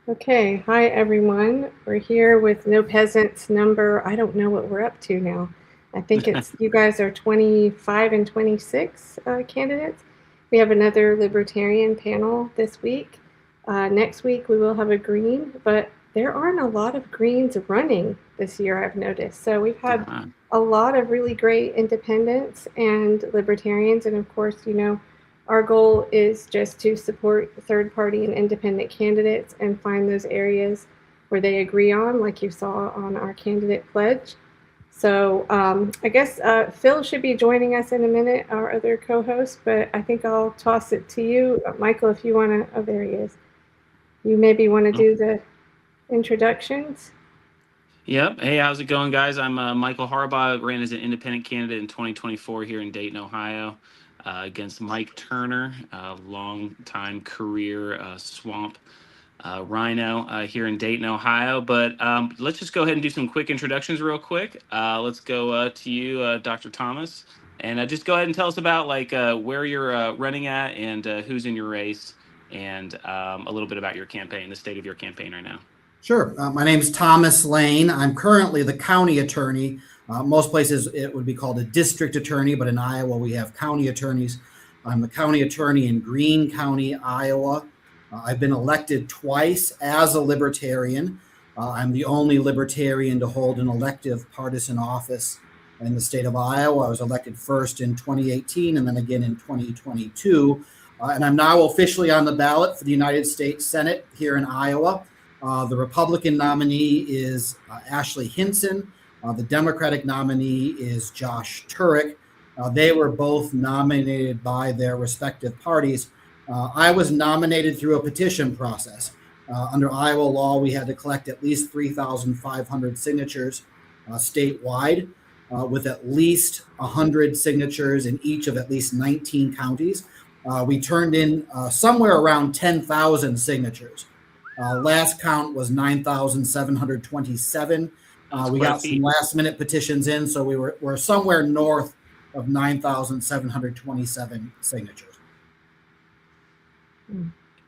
Okay, hi everyone. We're here with No Peasants number. I don't know what we're up to now. I think it's you guys are 25 and 26 candidates. We have another libertarian panel this week. Next week we will have a green, but there aren't a lot of greens running this year, I've noticed. So we've had Uh, a lot of really great independents and libertarians, and of course, our goal is just to support third party and independent candidates and find those areas where they agree on, like you saw on our candidate pledge. So I guess Phil should be joining us in a minute, our other co host, but I think I'll toss it to you, Michael, if you want to. Oh, there he is. You maybe want to oh, do the introductions. yep. Hey, how's it going, guys? I'm Michael Harbaugh. Ran as an independent candidate in 2024 here in Dayton, Ohio, against Mike Turner, long-time career swamp rhino here in Dayton, Ohio. But let's just go ahead and do some quick introductions real quick. Let's go to you, Dr. Thomas, and just go ahead and tell us about where you're running at and who's in your race, and a little bit about your campaign, the state of your campaign right now. Sure. My name is Thomas Laehn. I'm currently the county attorney. Most places it would be called a district attorney, but in Iowa we have county attorneys. I'm the county attorney in Greene County, Iowa. I've been elected twice as a libertarian. I'm the only libertarian to hold an elective partisan office in the state of Iowa. I was elected first in 2018 and then again in 2022. And I'm now officially on the ballot for the United States Senate here in Iowa. The Republican nominee is Ashley Hinson. The Democratic nominee is Josh Turek. They were both nominated by their respective parties. I was nominated through a petition process. Under Iowa law, we had to collect at least 3,500 signatures statewide, with at least 100 signatures in each of at least 19 counties. We turned in somewhere around 10,000 signatures. Last count was 9,727. That's We quite a got some feat. last minute petitions in, so we're somewhere north of 9,727 signatures.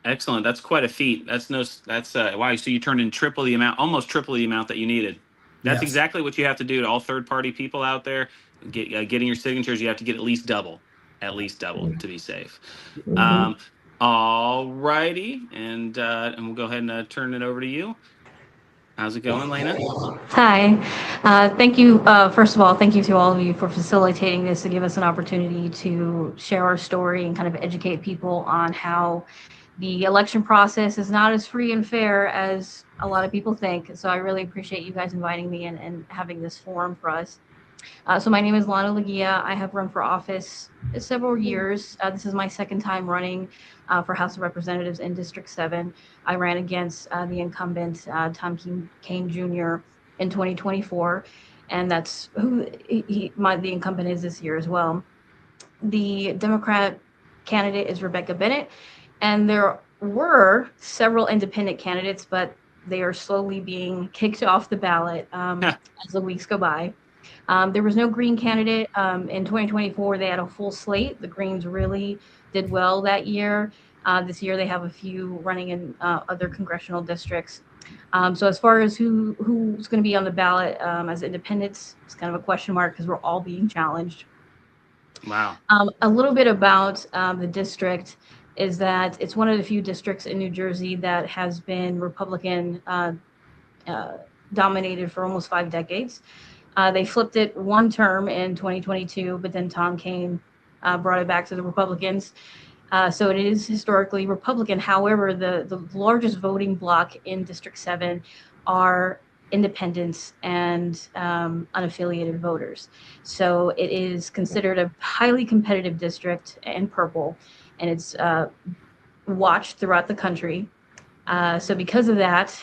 Excellent. That's quite a feat. That's no. That's wow. So you turned in triple the amount, almost triple the amount that you needed. That's Yes. exactly what you have to do to all third-party people out there. Getting your signatures, you have to get at least double to be safe. Mm-hmm. Um, all righty, and we'll go ahead and turn it over to you. How's it going, Lena? Hi. Thank you. First of all, thank you to all of you for facilitating this to give us an opportunity to share our story and kind of educate people on how the election process is not as free and fair as a lot of people think. So I really appreciate you guys inviting me and having this forum for us. So my name is Lana Leguia. I have run for office several years. This is my second time running for House of Representatives in District 7. I ran against the incumbent Tom Kane Jr. in 2024, and that's who the incumbent is this year as well. The Democrat candidate is Rebecca Bennett, and there were several independent candidates, but they are slowly being kicked off the ballot as the weeks go by. There was no Green candidate. In 2024, they had a full slate. The Greens really did well that year. This year, they have a few running in other congressional districts. So as far as who's going to be on the ballot as independents, it's kind of a question mark because we're all being challenged. Wow. A little bit about the district is that it's one of the few districts in New Jersey that has been Republican dominated for almost 5 decades. They flipped it one term in 2022, but then Tom Kane brought it back to the Republicans. So it is historically Republican. However, the largest voting bloc in District 7 are independents and unaffiliated voters. So it is considered a highly competitive district in purple, and it's watched throughout the country. So because of that,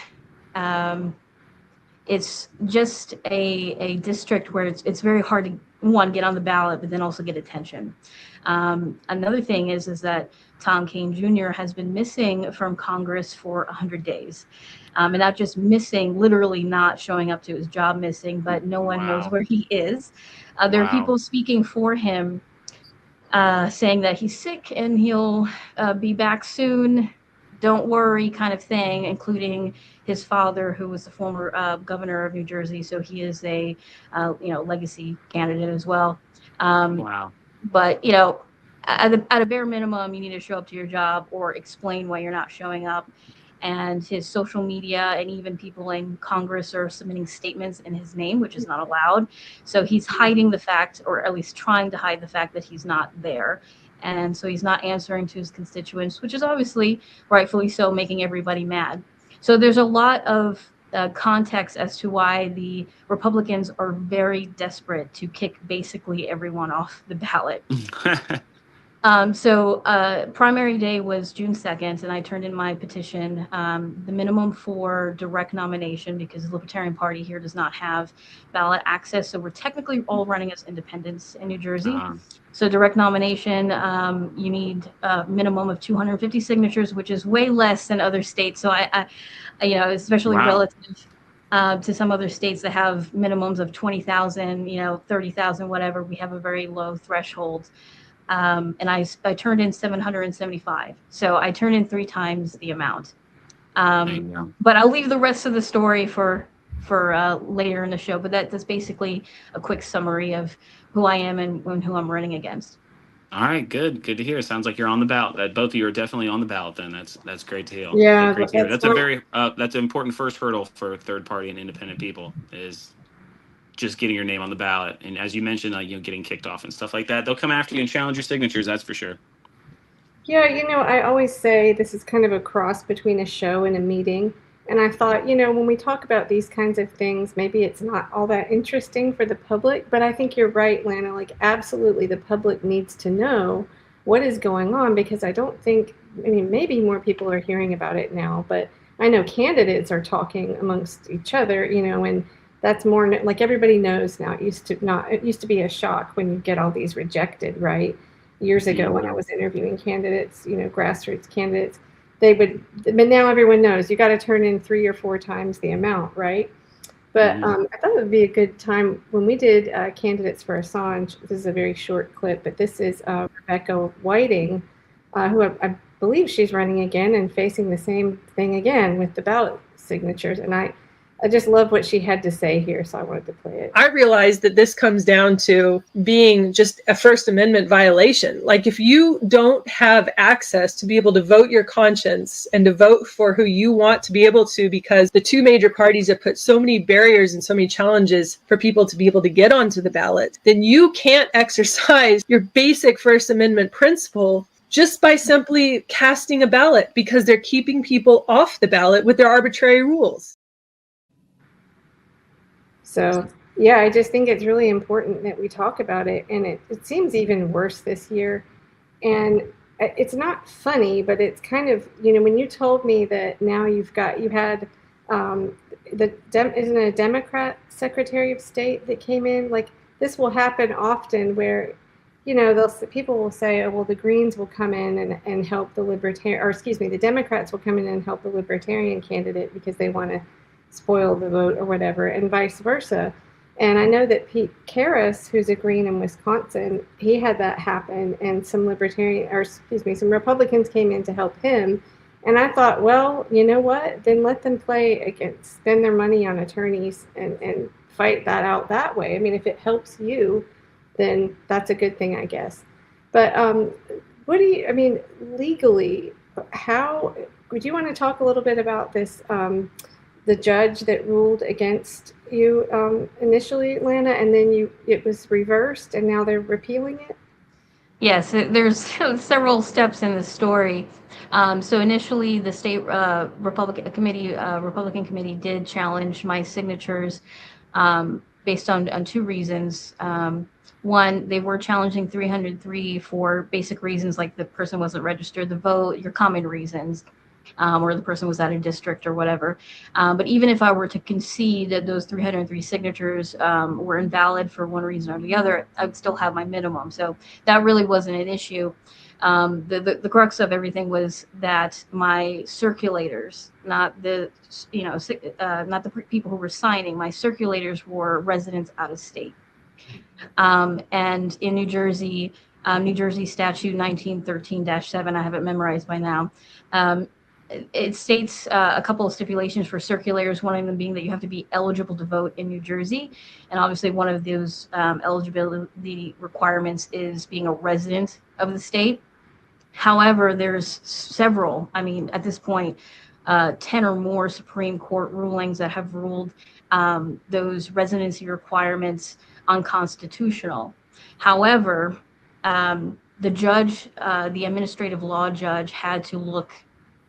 it's just a district where it's very hard to one get on the ballot, but then also get attention. Another thing is that Tom Kane Jr. has been missing from Congress for 100 days, and not just missing, literally not showing up to his job, missing, but no one knows Wow. where he is. There are Wow. people speaking for him, saying that he's sick and he'll be back soon. don't worry kind of thing, including his father, who was the former governor of New Jersey. So he is a, legacy candidate as well. Wow. But, at a bare minimum, you need to show up to your job or explain why you're not showing up. And his social media and even people in Congress are submitting statements in his name, which is not allowed. So he's hiding the fact, or at least trying to hide the fact, that he's not there. And so he's not answering to his constituents, which is obviously rightfully so, making everybody mad. So there's a lot of context as to why the Republicans are very desperate to kick basically everyone off the ballot. Primary day was June 2nd, and I turned in my petition. The minimum for direct nomination, because the Libertarian Party here does not have ballot access, so we're technically all running as independents in New Jersey. So direct nomination, you need a minimum of 250 signatures, which is way less than other states. So I especially relative to some other states that have minimums of 20,000, 30,000, whatever. We have a very low threshold. And I turned in 775. So I turned in 3 times the amount. But I'll leave the rest of the story for later in the show. But that's basically a quick summary of who I am and who I'm running against. All right, good to hear. Sounds like you're on the ballot. That both of you are definitely on the ballot. Then that's great to hear. Yeah, great to hear. That's an important first hurdle for third party and independent people, is just getting your name on the ballot. And as you mentioned, getting kicked off and stuff like that. They'll come after you and challenge your signatures. That's for sure. Yeah, I always say this is kind of a cross between a show and a meeting. And I thought, when we talk about these kinds of things, maybe it's not all that interesting for the public. But I think you're right, Lana. Like, absolutely, the public needs to know what is going on, because I don't think, maybe more people are hearing about it now. But I know candidates are talking amongst each other, and that's more like everybody knows now. It used to be a shock when you get all these rejected, right? Years ago when I was interviewing candidates, grassroots candidates, but now everyone knows you got to turn in 3 or 4 times the amount, right? But I thought it would be a good time when we did candidates for Assange. This is a very short clip, but this is Rebecca Whiting, who I believe she's running again and facing the same thing again with the ballot signatures. And I just love what she had to say here, so I wanted to play it. I realized that this comes down to being just a First Amendment violation. Like, if you don't have access to be able to vote your conscience and to vote for who you want to be able to, because the 2 major parties have put so many barriers and so many challenges for people to be able to get onto the ballot, then you can't exercise your basic First Amendment principle just by simply casting a ballot, because they're keeping people off the ballot with their arbitrary rules. So, yeah, I just think it's really important that we talk about it. And it seems even worse this year. And it's not funny, but it's kind of, when you told me that now you had isn't it a Democrat Secretary of State that came in? Like, this will happen often where, people will say, oh, well, the Greens will come in and help the Democrats will come in and help the Libertarian candidate because they want to spoil the vote or whatever, and vice versa. And I know that Pete Karras, who's a Green in Wisconsin, he had that happen, and some Republicans came in to help him. And I thought, well, you know what? Then let them spend their money on attorneys and fight that out that way. If it helps you, then that's a good thing, I guess. But legally, would you want to talk a little bit about this? The judge that ruled against you initially, Lana, and then it was reversed, and now they're repealing it? Yes, there's several steps in the story. So initially, the state Republican committee did challenge my signatures based on 2 reasons. One, they were challenging 303 for basic reasons like the person wasn't registered to vote, your common reasons. Or the person was out of district or whatever. But even if I were to concede that those 303 signatures were invalid for one reason or the other, I would still have my minimum. So that really wasn't an issue. The crux of everything was that my circulators, not the people who were signing, my circulators were residents out of state. And in New Jersey statute 1913-7, I have it memorized by now. it states a couple of stipulations for circulators, one of them being that you have to be eligible to vote in New Jersey. And obviously one of those eligibility requirements is being a resident of the state. However, there's several, I mean, at this point, 10 or more Supreme Court rulings that have ruled those residency requirements unconstitutional. However, the judge, the administrative law judge, had to look,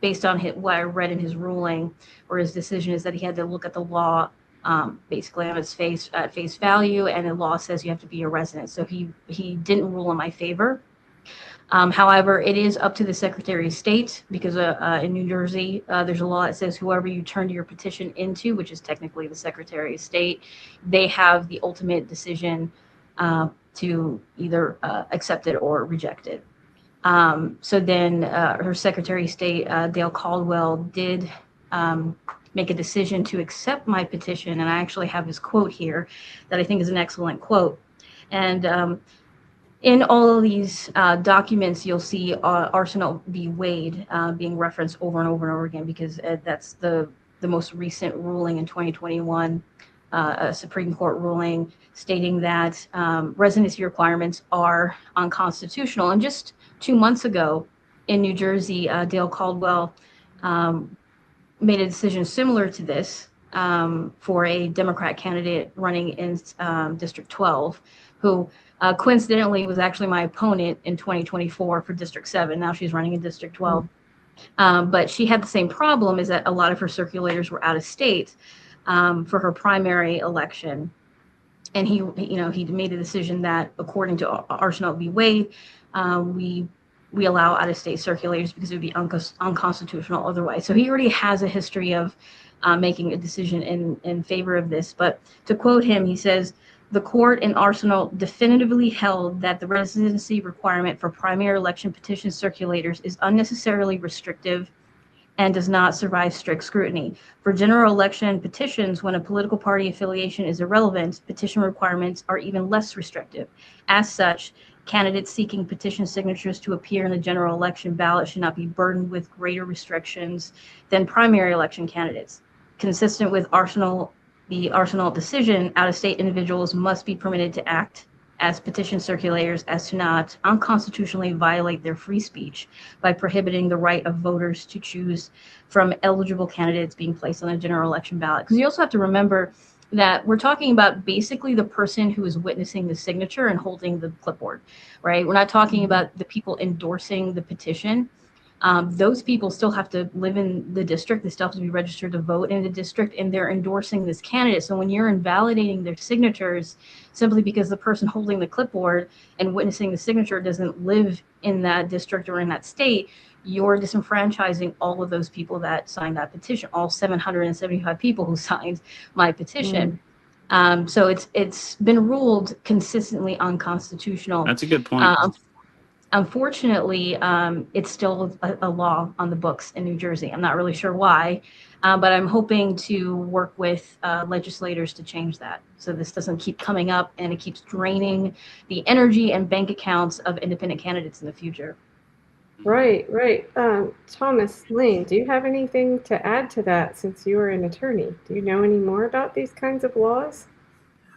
based on what I read in his ruling or his decision, is that he had to look at the law basically on its face value, and the law says you have to be a resident. So he didn't rule in my favor. However, it is up to the Secretary of State, because in New Jersey, there's a law that says whoever you turn your petition into, which is technically the Secretary of State, they have the ultimate decision to either accept it or reject it. So then her Secretary of State, Dale Caldwell, did make a decision to accept my petition. And I actually have his quote here that I think is an excellent quote. And in all of these documents, you'll see Arsenal v. Wade being referenced over and over and over again, because that's the most recent ruling in 2021, a Supreme Court ruling stating that residency requirements are unconstitutional. And just 2 months ago in New Jersey, Dale Caldwell made a decision similar to this for a Democrat candidate running in District 12, who coincidentally was actually my opponent in 2024 for District 7. Now she's running in District 12. But she had the same problem, is that a lot of her circulators were out of state for her primary election. And he made a decision that, according to Arsenal v. Wade, we allow out-of-state circulators because it would be unconstitutional otherwise. So he already has a history of making a decision in favor of this. But to quote him, he says, "The court in Arsenal definitively held that the residency requirement for primary election petition circulators is unnecessarily restrictive and does not survive strict scrutiny. For general election petitions, when a political party affiliation is irrelevant, petition requirements are even less restrictive. As such, candidates seeking petition signatures to appear in the general election ballot should not be burdened with greater restrictions than primary election candidates. Consistent with the Arsenal decision, out-of-state individuals must be permitted to act as petition circulators as to not unconstitutionally violate their free speech by prohibiting the right of voters to choose from eligible candidates being placed on the general election ballot." Because you also have to remember that we're talking about basically the person who is witnessing the signature and holding the clipboard, right? We're not talking about the people endorsing the petition. Those people still have to live in the district. They still have to be registered to vote in the district, and they're endorsing this candidate. So when you're invalidating their signatures simply because the person holding the clipboard and witnessing the signature doesn't live in that district or in that state, you're disenfranchising all of those people that signed that petition, all 775 people who signed my petition. So it's been ruled consistently unconstitutional. That's a good point. Unfortunately, it's still a law on the books in New Jersey. I'm not really sure why, but I'm hoping to work with legislators to change that, so this doesn't keep coming up and it keeps draining the energy and bank accounts of independent candidates in the future. Right. Thomas, Laehn, do you have anything to add to that, since you are an attorney? Do you know any more about these kinds of laws?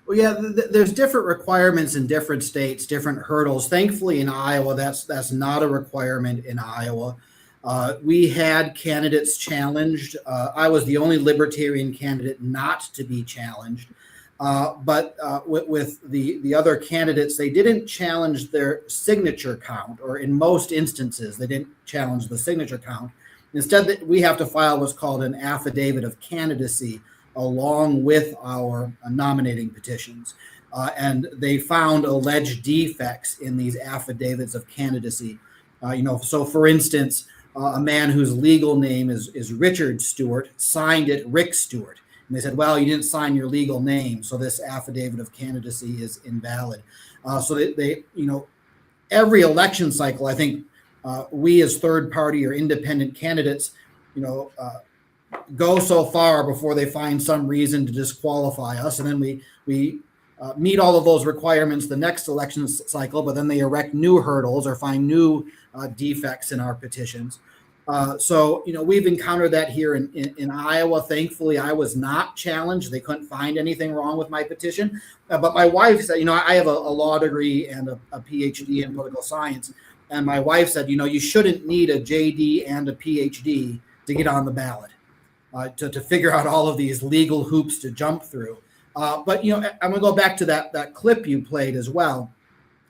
Well, yeah, there's different requirements in different states, different hurdles. Thankfully, in Iowa, that's not a requirement in Iowa. We had candidates challenged. I was the only libertarian candidate not to be challenged. But with the other candidates, they didn't challenge their signature count, or in most instances, they didn't challenge the signature count. Instead, we have to file what's called an affidavit of candidacy along with our nominating petitions. And they found alleged defects in these affidavits of candidacy. So for instance, a man whose legal name is Richard Stewart signed it Rick Stewart. And they said, well, you didn't sign your legal name, so this affidavit of candidacy is invalid. So they every election cycle, I think we as third party or independent candidates, go so far before they find some reason to disqualify us. And then we meet all of those requirements the next election cycle, but then they erect new hurdles or find new defects in our petitions. So, we've encountered that here in Iowa. Thankfully, I was not challenged. They couldn't find anything wrong with my petition. But my wife said, I have a law degree and a PhD in political science. And my wife said, you shouldn't need a JD and a PhD to get on the ballot, to figure out all of these legal hoops to jump through. But, I'm going to go back to that clip you played as well.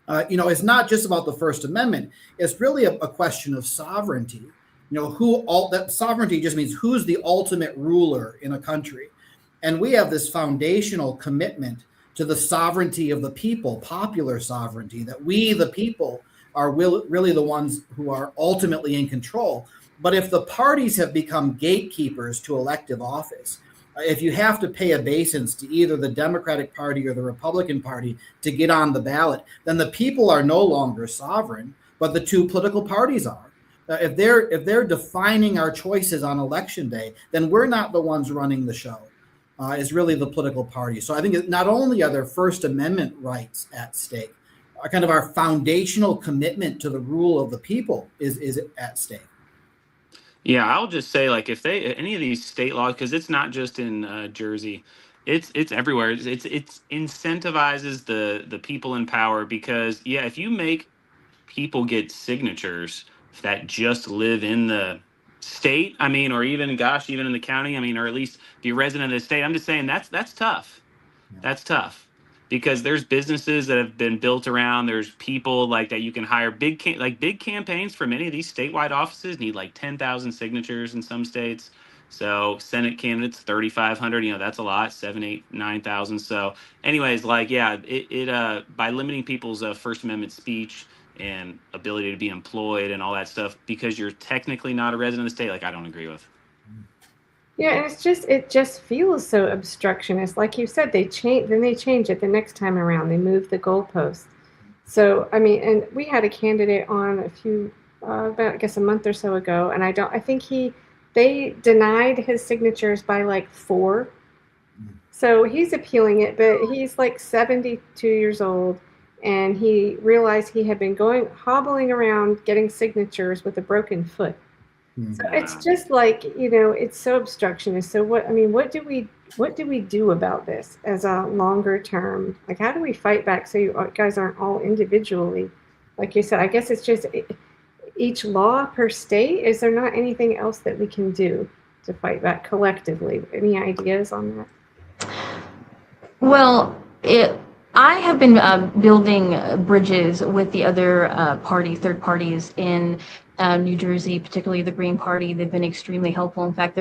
It's not just about the First Amendment. It's really a question of sovereignty. That sovereignty just means who's the ultimate ruler in a country. And we have this foundational commitment to the sovereignty of the people, popular sovereignty, that we, the people, are really the ones who are ultimately in control. But if the parties have become gatekeepers to elective office, if you have to pay obeisance to either the Democratic Party or the Republican Party to get on the ballot, then the people are no longer sovereign, but the two political parties are. If they're defining our choices on election day, then we're not the ones running the show. It's really the political party. So I think not only are there First Amendment rights at stake, kind of our foundational commitment to the rule of the people is at stake. Yeah, I'll just say, like, if any of these state laws, because it's not just in Jersey, it's everywhere. It's incentivizes the people in power, because if you make people get signatures that just live in the state, or even in the county, or at least be a resident of the state. I'm just saying that's tough. Yeah. That's tough. Because there's businesses that have been built around. There's people like that you can hire. Big campaigns for many of these statewide offices need like 10,000 signatures in some states. So Senate candidates 3,500. That's a lot. 7, 8, 9,000. So, anyways, by limiting people's First Amendment speech and ability to be employed and all that stuff, because you're technically not a resident of the state, I don't agree with. Yeah, and it just feels so obstructionist. Like you said, they change it the next time around. They move the goalpost. So, and we had a candidate on about, I guess, a month or so ago, and I think they denied his signatures by like 4. So he's appealing it, but he's like 72 years old, and he realized he had been hobbling around getting signatures with a broken foot. So it's just like, it's so obstructionist. So what do we do about this as a longer term? Like, how do we fight back so you guys aren't all individually, like you said? I guess it's just each law per state. Is there not anything else that we can do to fight back collectively? Any ideas on that? Well, I have been building bridges with the other third parties in New Jersey, particularly the Green Party. They've been extremely helpful. In fact,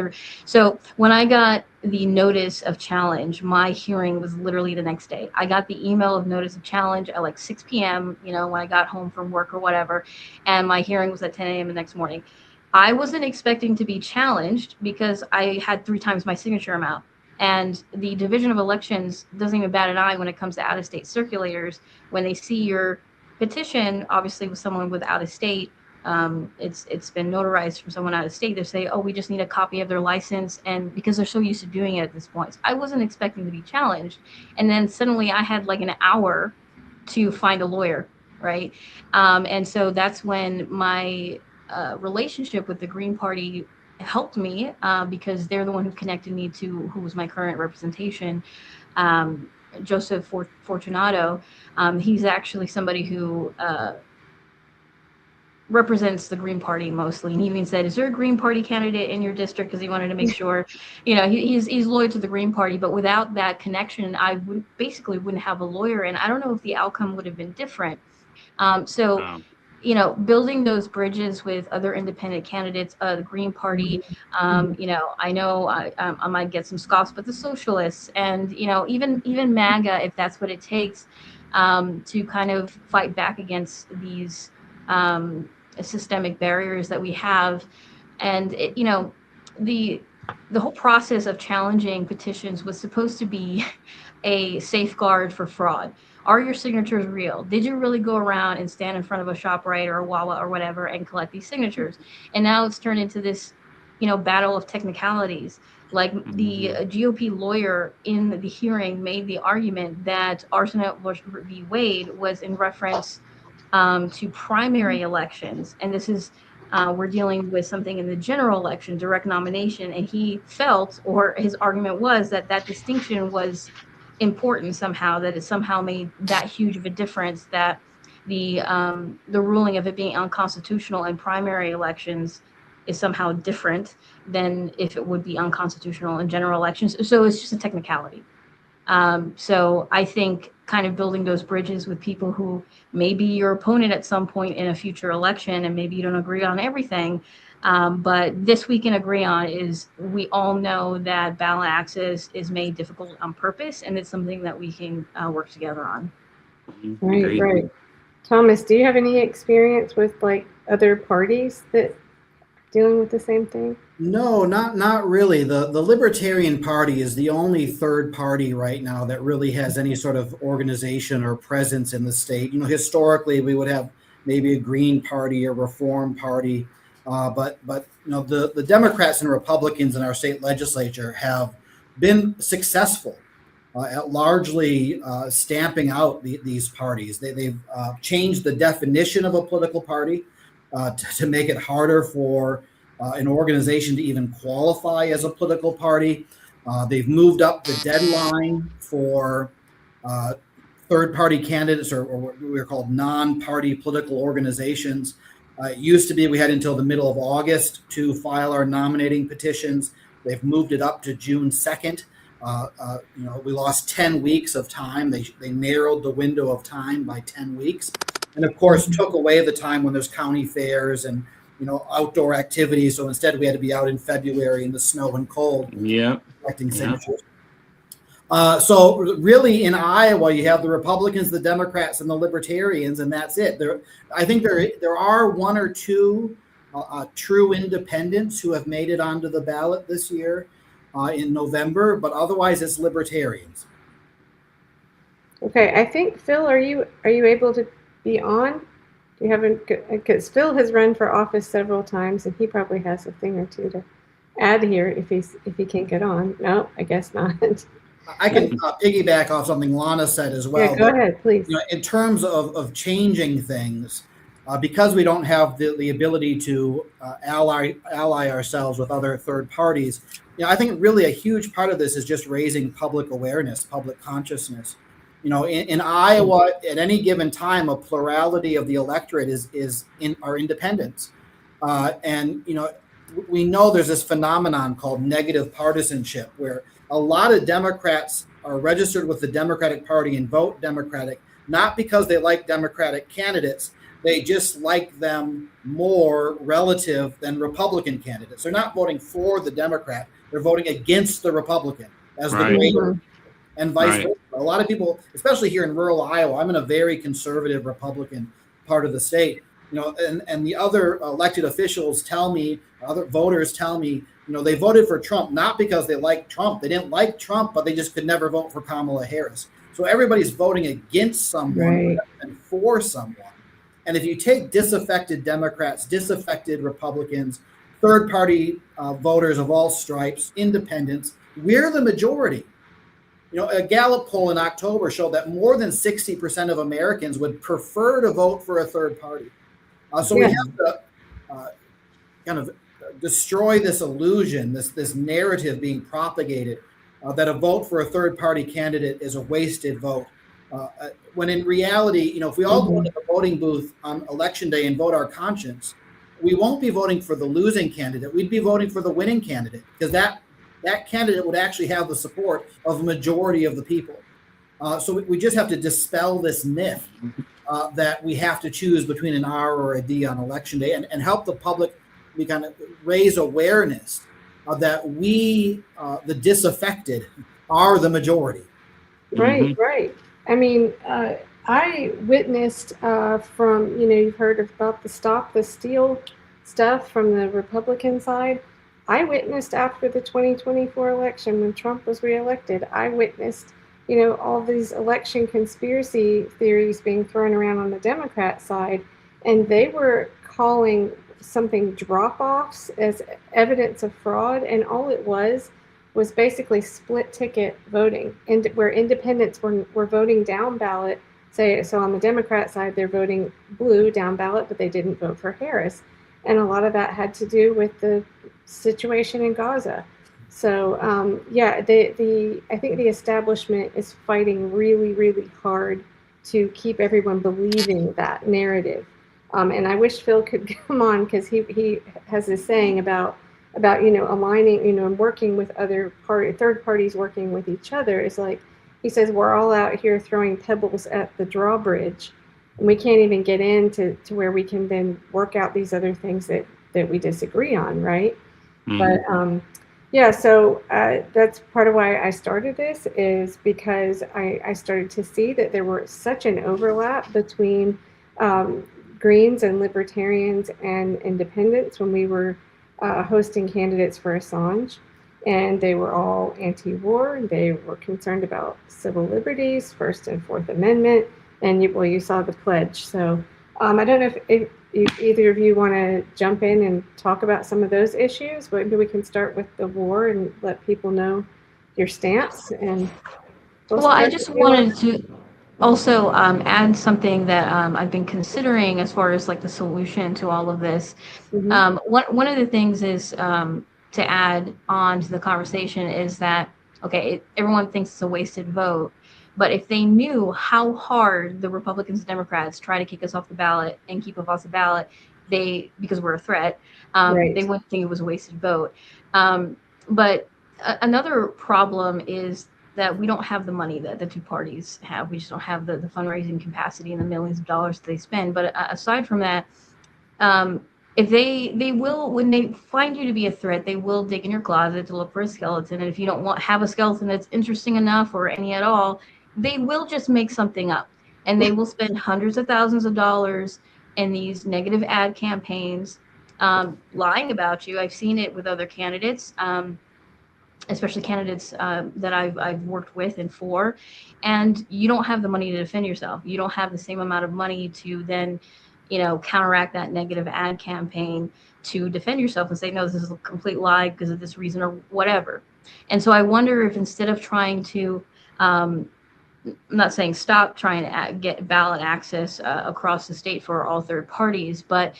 so when I got the notice of challenge, my hearing was literally the next day. I got the email of notice of challenge at like 6 p.m., when I got home from work or whatever, and my hearing was at 10 a.m. the next morning. I wasn't expecting to be challenged because I had 3 times my signature amount. And the Division of Elections doesn't even bat an eye when it comes to out-of-state circulators. When they see your petition, obviously with someone with out-of-state, it's been notarized from someone out of state, they say, oh, we just need a copy of their license, and because they're so used to doing it at this point. So I wasn't expecting to be challenged. And then suddenly I had like an hour to find a lawyer, right? And so that's when my relationship with the Green Party helped me, because they're the one who connected me to who was my current representation, Joseph Fortunato. He's actually somebody who represents the Green Party mostly, and he even said, is there a Green Party candidate in your district? Because he wanted to make sure, he's loyal to the Green Party. But without that connection, I wouldn't have a lawyer, and I don't know if the outcome would have been different. Building those bridges with other independent candidates, the Green Party, I know I might get some scoffs, but the socialists and, even MAGA, if that's what it takes, to kind of fight back against these systemic barriers that we have. And, the whole process of challenging petitions was supposed to be a safeguard for fraud. Are your signatures real? Did you really go around and stand in front of a ShopRite or a Wawa or whatever and collect these signatures? And now it's turned into this, battle of technicalities. Like the GOP lawyer in the hearing made the argument that Arsenault v. Wade was in reference to primary elections. And this is We're dealing with something in the general election, direct nomination, and he felt, or his argument was, that that distinction was important somehow, that it somehow made that huge of a difference, that the ruling of it being unconstitutional in primary elections is somehow different than if it would be unconstitutional in general elections. So it's just a technicality. So I think kind of building those bridges with people who may be your opponent at some point in a future election, and maybe you don't agree on everything. But this we can agree on is we all know that ballot access is made difficult on purpose, and it's something that we can work together on. Right, Agreed. right. Thomas, do you have any experience with like other parties that dealing with the same thing? No, not really. The Libertarian Party is the only third party right now that really has any sort of organization or presence in the state. You know, historically we would have maybe a Green Party or Reform Party, but you know the Democrats and Republicans in our state legislature have been successful at largely stamping out these parties. They've changed the definition of a political party to make it harder for an organization to even qualify as a political party. They've moved up the deadline for third-party candidates, or what we are called non-party political organizations. It used to be we had until the middle of August to file our nominating petitions. They've moved it up to June 2nd. You know, we lost 10 weeks of time. They narrowed the window of time by 10 weeks. And of course, took away the time when there's county fairs and, you know, outdoor activities. So instead we had to be out in February in the snow and cold collecting signatures. So really in Iowa, you have the Republicans, the Democrats, and the Libertarians, and that's it. I think there are one or two true independents who have made it onto the ballot this year in November, but otherwise it's Libertarians. Okay, I think Phil, are you able to be on? Do you have because Phil has run for office several times, and he probably has a thing or two to add here if he can't get on. No, I guess not. I can piggyback off something Lana said as well. Yeah, go ahead, please. You know, in terms of changing things, because we don't have the ability to ally ourselves with other third parties, you know, I think really a huge part of this is just raising public awareness, public consciousness. You know, in Iowa, at any given time, a plurality of the electorate are independents, and you know, we know there's this phenomenon called negative partisanship, where a lot of Democrats are registered with the Democratic Party and vote Democratic, not because they like Democratic candidates, they just like them more relative than Republican candidates. They're not voting for the Democrat, they're voting against the Republican as the greater, and vice versa. A lot of people, especially here in rural Iowa, I'm in a very conservative Republican part of the state, you know, and the other elected officials tell me, other voters tell me, you know, they voted for Trump not because they liked Trump. They didn't like Trump, but they just could never vote for Kamala Harris. So everybody's voting against someone and for someone. And if you take disaffected Democrats, disaffected Republicans, third-party voters of all stripes, independents, we're the majority. You know, a Gallup poll in October showed that more than 60% of Americans would prefer to vote for a third party. So we have to kind of destroy this illusion, this narrative being propagated that a vote for a third party candidate is a wasted vote. When in reality, you know, if we all go to the voting booth on election day and vote our conscience, we won't be voting for the losing candidate. We'd be voting for the winning candidate, because that candidate would actually have the support of a majority of the people. So we just have to dispel this myth that we have to choose between an R or a D on election day, and help the public kind of raise awareness that we, the disaffected, are the majority. Right, right. I mean, I witnessed from, you know, you've heard about the Stop the Steal stuff from the Republican side. I witnessed after the 2024 election when Trump was reelected, I witnessed, you know, all these election conspiracy theories being thrown around on the Democrat side, and they were calling something drop-offs as evidence of fraud, and all it was basically split ticket voting, and where independents were voting down ballot. So on the Democrat side, they're voting blue down ballot, but they didn't vote for Harris. and a lot of that had to do with the situation in Gaza. So yeah, I think the establishment is fighting really, really hard to keep everyone believing that narrative. And I wish Phil could come on, because he has this saying about aligning, and working with third parties, working with each other. Is like, he says, we're all out here throwing pebbles at the drawbridge, and we can't even get into where we can then work out these other things that we disagree on, right? Mm. But yeah, so that's part of why I started this, is because I started to see that there were such an overlap between Greens and Libertarians and Independents when we were hosting candidates for Assange. And they were all anti-war. They were concerned about civil liberties, First and Fourth Amendment, and you saw the pledge. So I don't know if either of you want to jump in and talk about some of those issues. Maybe we can start with the war and let people know your stance. And well, I just wanted to also add something that I've been considering as far as like the solution to all of this. Mhm. One of the things is to add on to the conversation is that, okay, everyone thinks it's a wasted vote, but if they knew how hard the Republicans and Democrats try to kick us off the ballot and keep us off the ballot, because we're a threat, Right. they wouldn't think it was a wasted vote. But another problem is that we don't have the money that the two parties have. We just don't have the fundraising capacity and the millions of dollars that they spend. But aside from that, if they will, when they find you to be a threat, they will dig in your closet to look for a skeleton. And if you don't have a skeleton that's interesting enough or any at all, they will just make something up. And they will spend hundreds of thousands of dollars in these negative ad campaigns, lying about you. I've seen it with other candidates. Especially candidates that I've worked with and for, and you don't have the money to defend yourself. You don't have the same amount of money to then, counteract that negative ad campaign to defend yourself and say, no, this is a complete lie because of this reason or whatever. And so I wonder if instead of trying to, I'm not saying stop trying to get ballot access across the state for all third parties, but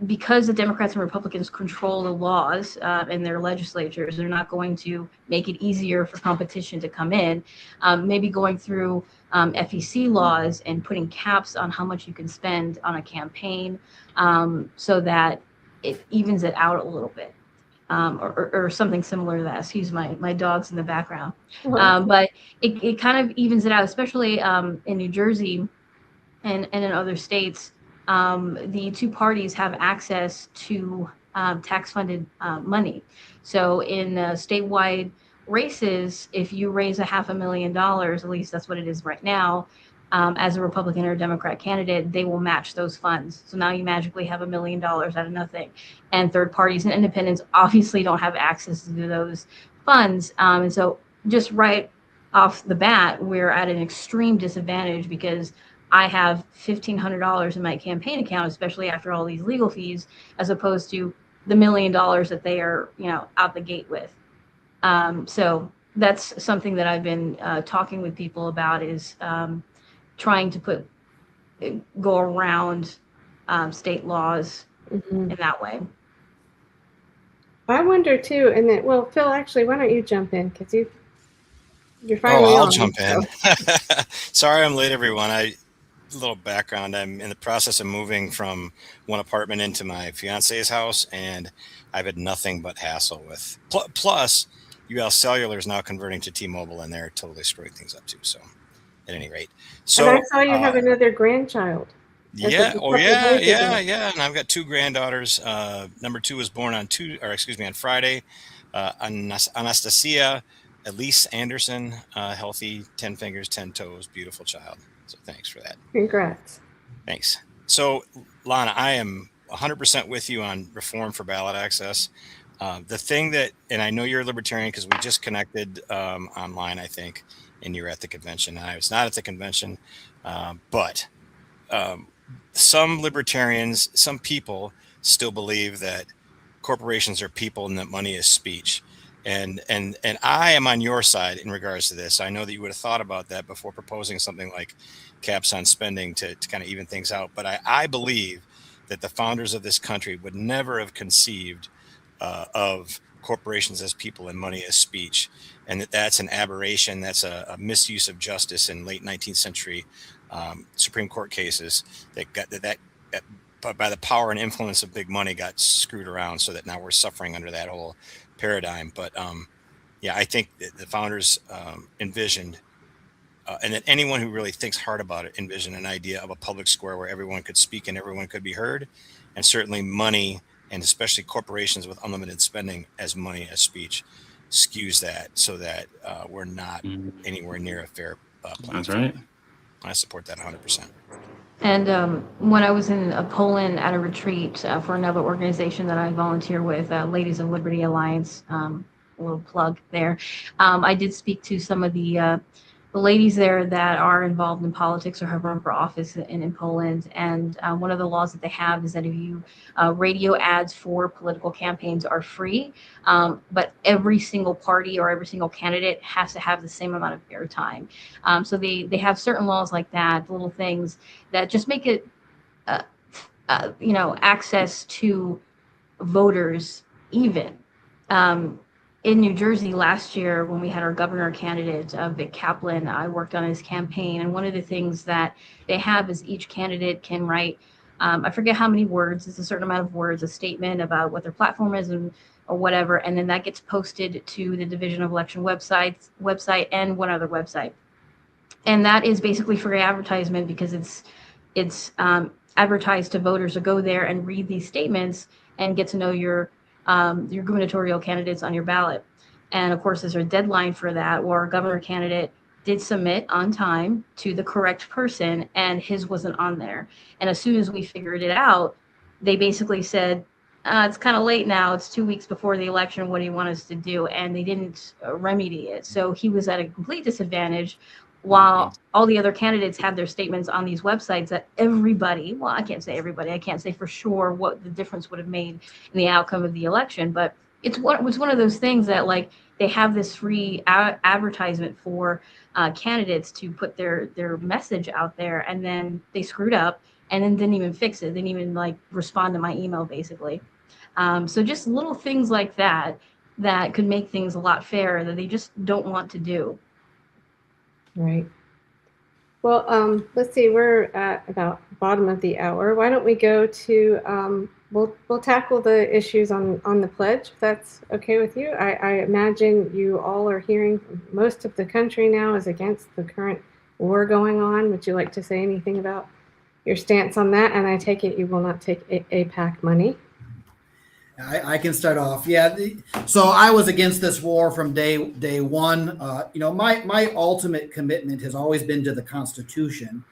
because the Democrats and Republicans control the laws in their legislatures, they're not going to make it easier for competition to come in. Maybe going through FEC laws and putting caps on how much you can spend on a campaign, so that it evens it out a little bit, or something similar to that. Excuse my dog's in the background. But it kind of evens it out, especially in New Jersey and in other states. The two parties have access to tax-funded money. So in statewide races, if you raise $500,000, at least that's what it is right now, as a Republican or Democrat candidate, they will match those funds. So now you magically have $1 million out of nothing. And third parties and independents obviously don't have access to those funds. And so just right off the bat, we're at an extreme disadvantage because I have $1,500 in my campaign account, especially after all these legal fees, as opposed to the $1 million that they are, out the gate with. So that's something that I've been talking with people about, is trying to go around state laws in that way. I wonder too, and then, well, Phil, actually, why don't you jump in, because you're finally on. I'll jump in. Sorry I'm late, everyone. A little background. I'm in the process of moving from one apartment into my fiance's house, and I've had nothing but hassle with. Plus, UL Cellular is now converting to T-Mobile, and they're totally screwing things up too. So, at any rate, and I saw you have another grandchild. Yeah. Oh, yeah. And I've got two granddaughters. Number 2 was born on Friday. Anastasia Elise Anderson, healthy, 10 fingers, 10 toes, beautiful child. So thanks for that. Congrats. Thanks. So, Lana, I am 100% with you on reform for ballot access. The thing that, and I know you're a libertarian because we just connected online, I think, and you're at the convention. I was not at the convention, but some libertarians, some people still believe that corporations are people and that money is speech. And I am on your side in regards to this. I know that you would have thought about that before proposing something like caps on spending to kind of even things out. But I believe that the founders of this country would never have conceived of corporations as people and money as speech, and that's an aberration. That's a misuse of justice in late 19th century Supreme Court cases that got but by the power and influence of big money got screwed around, so that now we're suffering under that whole paradigm. But yeah, I think the founders envisioned, and that anyone who really thinks hard about it envisioned an idea of a public square where everyone could speak and everyone could be heard, and certainly money, and especially corporations with unlimited spending as money as speech, skews that so that we're not anywhere near a fair playing That's right. field. I support that 100%. And when I was in Poland at a retreat for another organization that I volunteer with, Ladies of Liberty Alliance, a little plug there, I did speak to some of the ladies there that are involved in politics or have run for office in Poland. And one of the laws that they have is that if you radio ads for political campaigns are free, but every single party or every single candidate has to have the same amount of airtime. So they have certain laws like that, little things that just make it, access to voters even. In New Jersey last year, when we had our governor candidate, Vic Kaplan, I worked on his campaign. And one of the things that they have is each candidate can write, I forget how many words, it's a certain amount of words, a statement about what their platform is or whatever. And then that gets posted to the Division of Election website and one other website. And that is basically free advertisement because it's advertised to voters to go there and read these statements and get to know your gubernatorial candidates on your ballot. And of course, there's a deadline for that, or our governor candidate did submit on time to the correct person and his wasn't on there. And as soon as we figured it out, they basically said, it's kind of late now. It's 2 weeks before the election. What do you want us to do? And they didn't remedy it. So he was at a complete disadvantage, while all the other candidates had their statements on these websites that everybody, well, I can't say everybody, I can't say for sure what the difference would have made in the outcome of the election, but it was one of those things that, like, they have this free advertisement for candidates to put their message out there, and then they screwed up and then didn't even fix it, didn't even respond to my email, basically. So just little things like that could make things a lot fairer that they just don't want to do. Right. Well, let's see, we're at about the bottom of the hour. Why don't we go to, we'll tackle the issues on the pledge, if that's okay with you. I imagine you all are hearing most of the country now is against the current war going on. Would you like to say anything about your stance on that? And I take it you will not take AIPAC money. I can start off. Yeah. So I was against this war from day one. My ultimate commitment has always been to the Constitution.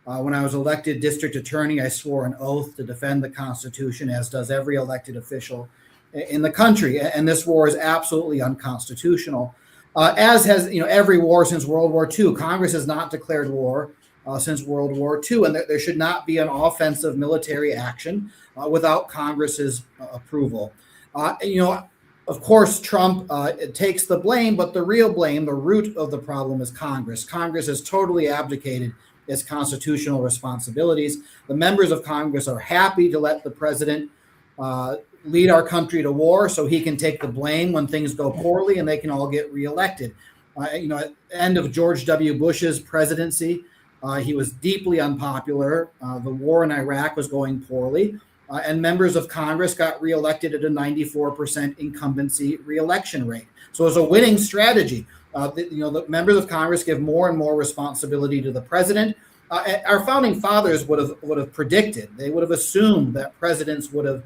When I was elected district attorney, I swore an oath to defend the Constitution, as does every elected official in the country. And this war is absolutely unconstitutional, as has every war since World War II. Congress has not declared war since World War II, and there should not be an offensive military action without Congress's approval. Of course, Trump takes the blame, but the real blame, the root of the problem, is Congress. Congress has totally abdicated its constitutional responsibilities. The members of Congress are happy to let the president lead our country to war so he can take the blame when things go poorly and they can all get reelected. At the end of George W. Bush's presidency, he was deeply unpopular. The war in Iraq was going poorly. And members of Congress got reelected at a 94% incumbency reelection rate. So it was a winning strategy. The members of Congress give more and more responsibility to the president. Our founding fathers would have predicted, they would have assumed that presidents would have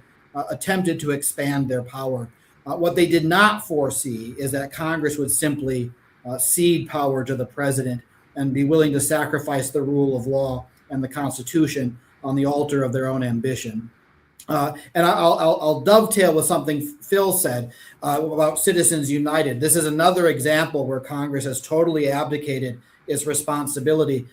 attempted to expand their power. What they did not foresee is that Congress would simply cede power to the president and be willing to sacrifice the rule of law and the Constitution on the altar of their own ambition. And I'll dovetail with something Phil said about Citizens United. This is another example where Congress has totally abdicated its responsibility.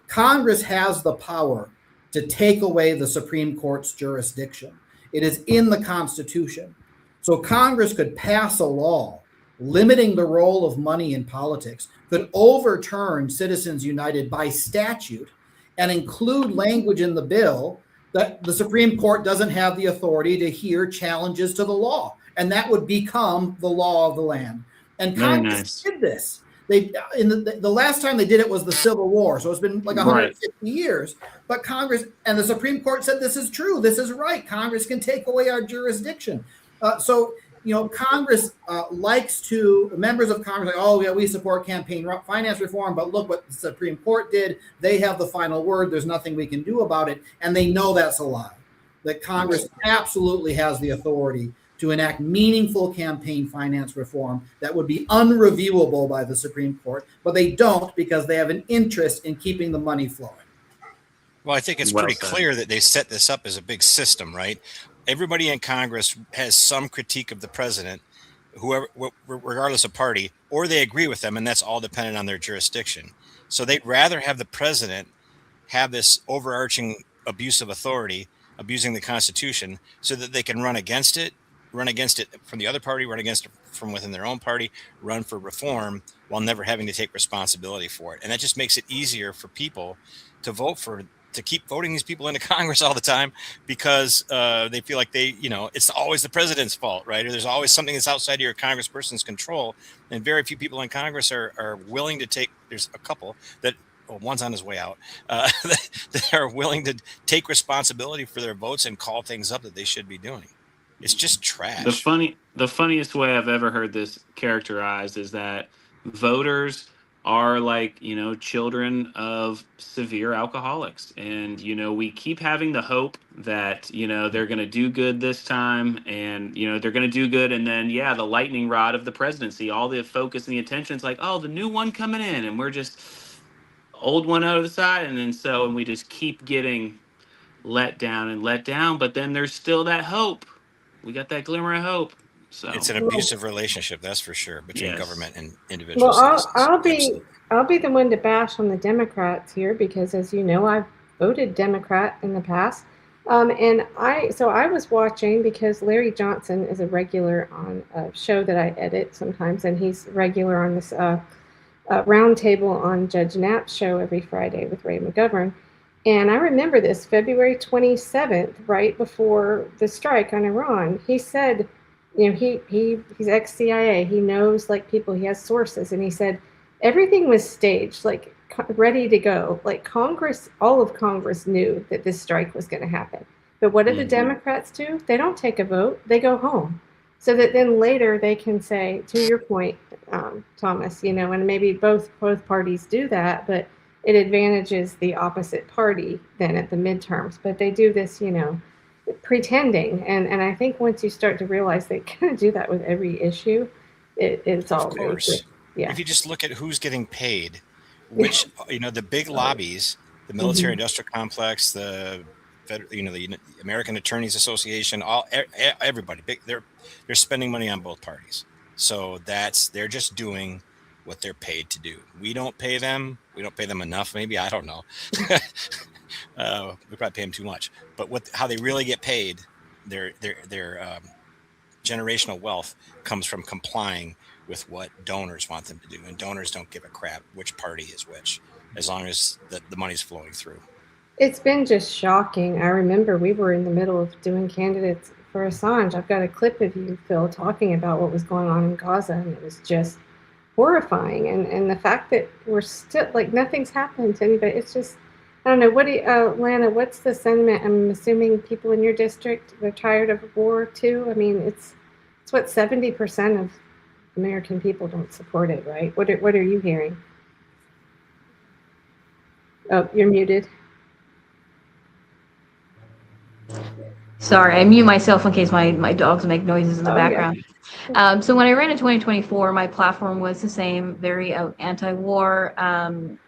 Congress has the power to take away the Supreme Court's jurisdiction. It is in the Constitution. So Congress could pass a law limiting the role of money in politics, could overturn Citizens United by statute and include language in the bill that the Supreme Court doesn't have the authority to hear challenges to the law, and that would become the law of the land. And Very Congress nice. did this. They in the last time they did it was the Civil War, so it's been like 150 years. But Congress and the Supreme Court said this is true, this is right. Congress can take away our jurisdiction. So Congress likes to, members of Congress like, oh yeah, we support campaign finance reform, but look what the Supreme Court did. They have the final word. There's nothing we can do about it, and they know that's a lie. That Congress absolutely has the authority to enact meaningful campaign finance reform that would be unreviewable by the Supreme Court, but they don't because they have an interest in keeping the money flowing. Well, I think it's pretty clear that they set this up as a big system, right? Everybody in Congress has some critique of the president, whoever, regardless of party, or they agree with them, and that's all dependent on their jurisdiction. So they'd rather have the president have this overarching abuse of authority, abusing the Constitution, so that they can run against it from the other party, run against it from within their own party, run for reform while never having to take responsibility for it. And that just makes it easier for people to keep voting these people into Congress all the time because they feel like it's always the president's fault, right? Or there's always something that's outside of your congressperson's control. And very few people in Congress are willing to take, there's a couple that, well, one's on his way out, that are willing to take responsibility for their votes and call things up that they should be doing. It's just trash. The funniest way I've ever heard this characterized is that voters are like, children of severe alcoholics. And, we keep having the hope that, they're going to do good this time and, they're going to do good. And then, the lightning rod of the presidency, all the focus and the attention is like, oh, the new one coming in and we're just old one out of the side. And then we just keep getting let down. But then there's still that hope. We got that glimmer of hope. So it's an abusive relationship, that's for sure, between government and individual citizens. Well, I'll be the one to bash on the Democrats here because, as you know, I've voted Democrat in the past. And I was watching because Larry Johnson is a regular on a show that I edit sometimes, and he's regular on this roundtable on Judge Knapp's show every Friday with Ray McGovern. And I remember this February 27th, right before the strike on Iran, he said, he's ex-CIA, he knows people, he has sources, and he said everything was staged, ready to go. Congress, all of Congress knew that this strike was going to happen. But what do the Democrats do? They don't take a vote, they go home. So that then later they can say, to your point, Thomas, and maybe both parties do that, but it advantages the opposite party then at the midterms. But they do this, pretending. And I think once you start to realize they kind of do that with every issue, it's all of course. Yeah. If you just look at who's getting paid, which, the big lobbies, the military industrial complex, the American Attorneys Association, everybody, they're spending money on both parties. So they're just doing what they're paid to do. We don't pay them. We don't pay them enough. Maybe, I don't know. We probably pay them too much. But how they really get paid, their generational wealth comes from complying with what donors want them to do. And donors don't give a crap which party is which, as long as the money's flowing through. It's been just shocking. I remember we were in the middle of doing candidates for Assange. I've got a clip of you, Phil, talking about what was going on in Gaza, and it was just horrifying. And the fact that we're still, nothing's happened to anybody, it's just, I don't know. What do you, Lana, what's the sentiment? I'm assuming people in your district, they're tired of war too. I mean, it's what 70% of American people don't support it, right? What are you hearing? Oh, you're muted. Sorry, I mute myself in case my dogs make noises in the background. Yeah. So when I ran in 2024, my platform was the same, very anti-war, end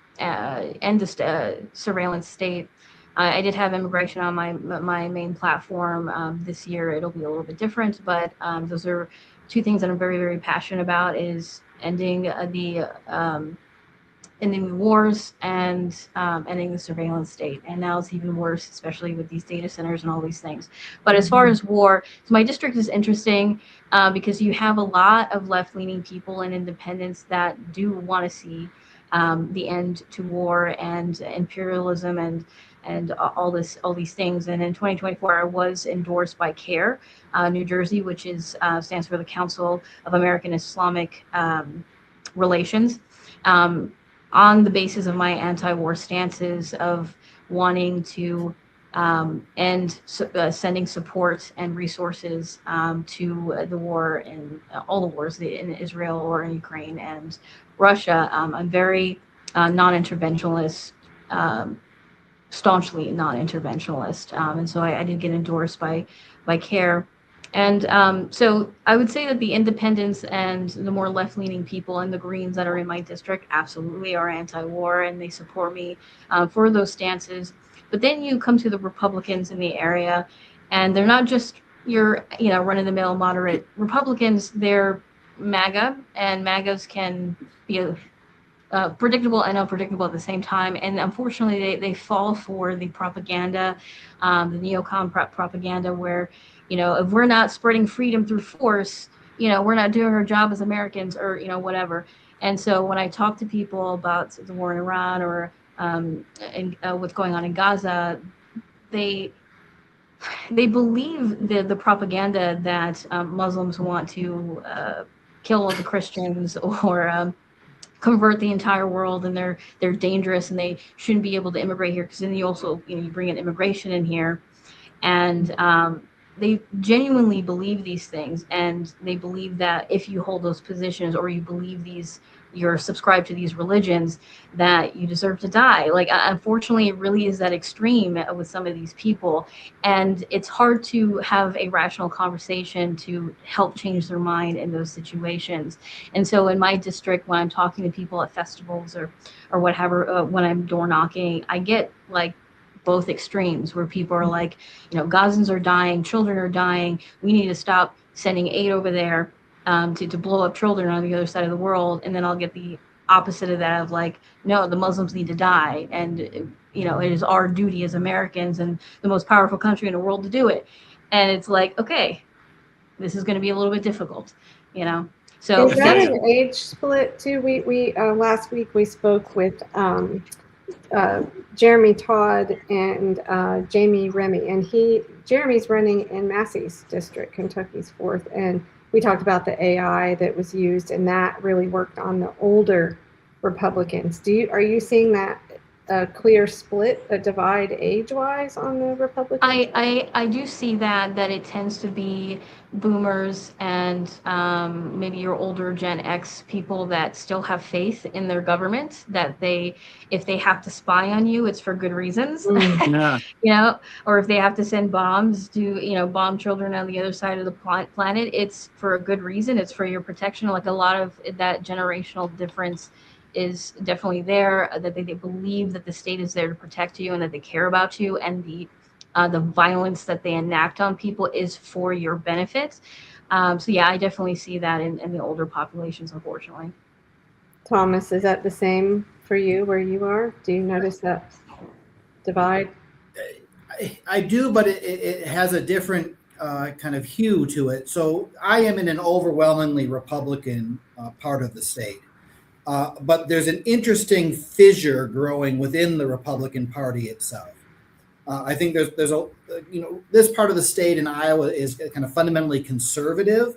the surveillance state. I did have immigration on my main platform. This year it'll be a little bit different, but those are two things that I'm very, very passionate about: is ending the wars and ending the surveillance state. And now it's even worse, especially with these data centers and all these things. But as far as war, so my district is interesting because you have a lot of left-leaning people and independents that do want to see the end to war and imperialism and and all these things. And in 2024, I was endorsed by CARE, New Jersey, which stands for the Council of American Islamic Relations, on the basis of my anti-war stances of wanting to and sending support and resources to the war in all the wars in Israel or in Ukraine and Russia. I'm very non-interventionalist, staunchly non-interventionalist, and so I did get endorsed by CARE. And so I would say that the independents and the more left-leaning people and the Greens that are in my district absolutely are anti-war, and they support me for those stances. But then you come to the Republicans in the area, and they're not just your run-of-the-mill moderate Republicans. They're MAGA, and MAGAs can be predictable and unpredictable at the same time. And unfortunately, they fall for the propaganda, the neocon propaganda, where, if we're not spreading freedom through force, we're not doing our job as Americans, or, whatever. And so when I talk to people about the war in Iran or what's going on in Gaza, they believe the propaganda that Muslims want to kill all the Christians or convert the entire world, and they're dangerous and they shouldn't be able to immigrate here, because then you also you bring in immigration in here, and they genuinely believe these things, and they believe that if you hold those positions or you believe you're subscribed to these religions, that you deserve to die. Like, unfortunately, it really is that extreme with some of these people, and it's hard to have a rational conversation to help change their mind in those situations. And so in my district, when I'm talking to people at festivals or whatever, when I'm door knocking, I get like both extremes, where people are like, Gazans are dying, children are dying, we need to stop sending aid over there to blow up children on the other side of the world. And then I'll get the opposite of that, of like, no, the Muslims need to die, and it is our duty as Americans and the most powerful country in the world to do it. And it's like, okay, this is going to be a little bit difficult, So is that an age split too? We last week we spoke with Jeremy Todd and Jamie Remy, and Jeremy's running in Massey's district, Kentucky's 4th, and we talked about the AI that was used, and that really worked on the older Republicans. Are you seeing that a clear split, a divide age-wise on the Republicans? I do see that it tends to be boomers and maybe your older Gen X people that still have faith in their government, that if they have to spy on you, it's for good reasons. Yeah. Or if they have to send bombs to bomb children on the other side of the planet, it's for a good reason. It's for your protection. Like, a lot of that generational difference is definitely there, that they believe that the state is there to protect you and that they care about you, and the violence that they enact on people is for your benefit. So yeah, I definitely see that in the older populations, unfortunately. Thomas, is that the same for you where you are? Do you notice that divide? I do, but it has a different kind of hue to it. So I am in an overwhelmingly Republican part of the state. But there's an interesting fissure growing within the Republican Party itself. I think there's this part of the state in Iowa is kind of fundamentally conservative,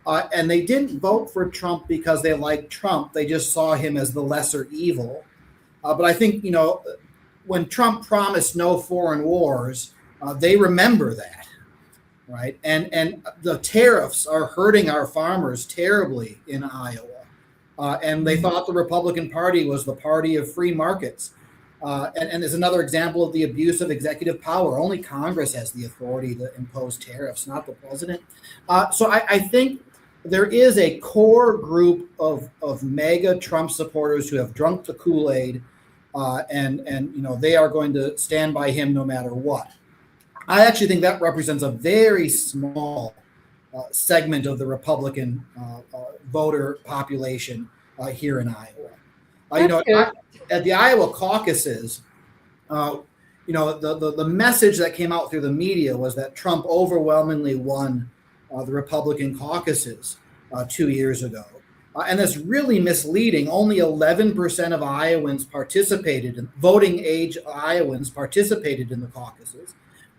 and they didn't vote for Trump because they liked Trump. They just saw him as the lesser evil. But I think when Trump promised no foreign wars, they remember that, right? And the tariffs are hurting our farmers terribly in Iowa. And they thought the Republican Party was the party of free markets. And there's another example of the abuse of executive power. Only Congress has the authority to impose tariffs, not the president. So I think there is a core group of MAGA Trump supporters who have drunk the Kool-Aid, and they are going to stand by him no matter what. I actually think that represents a very small segment of the Republican voter population here in Iowa. At the Iowa caucuses, the message that came out through the media was that Trump overwhelmingly won the Republican caucuses 2 years ago. And that's really misleading. Only 11% of Iowans voting age Iowans participated in the caucuses.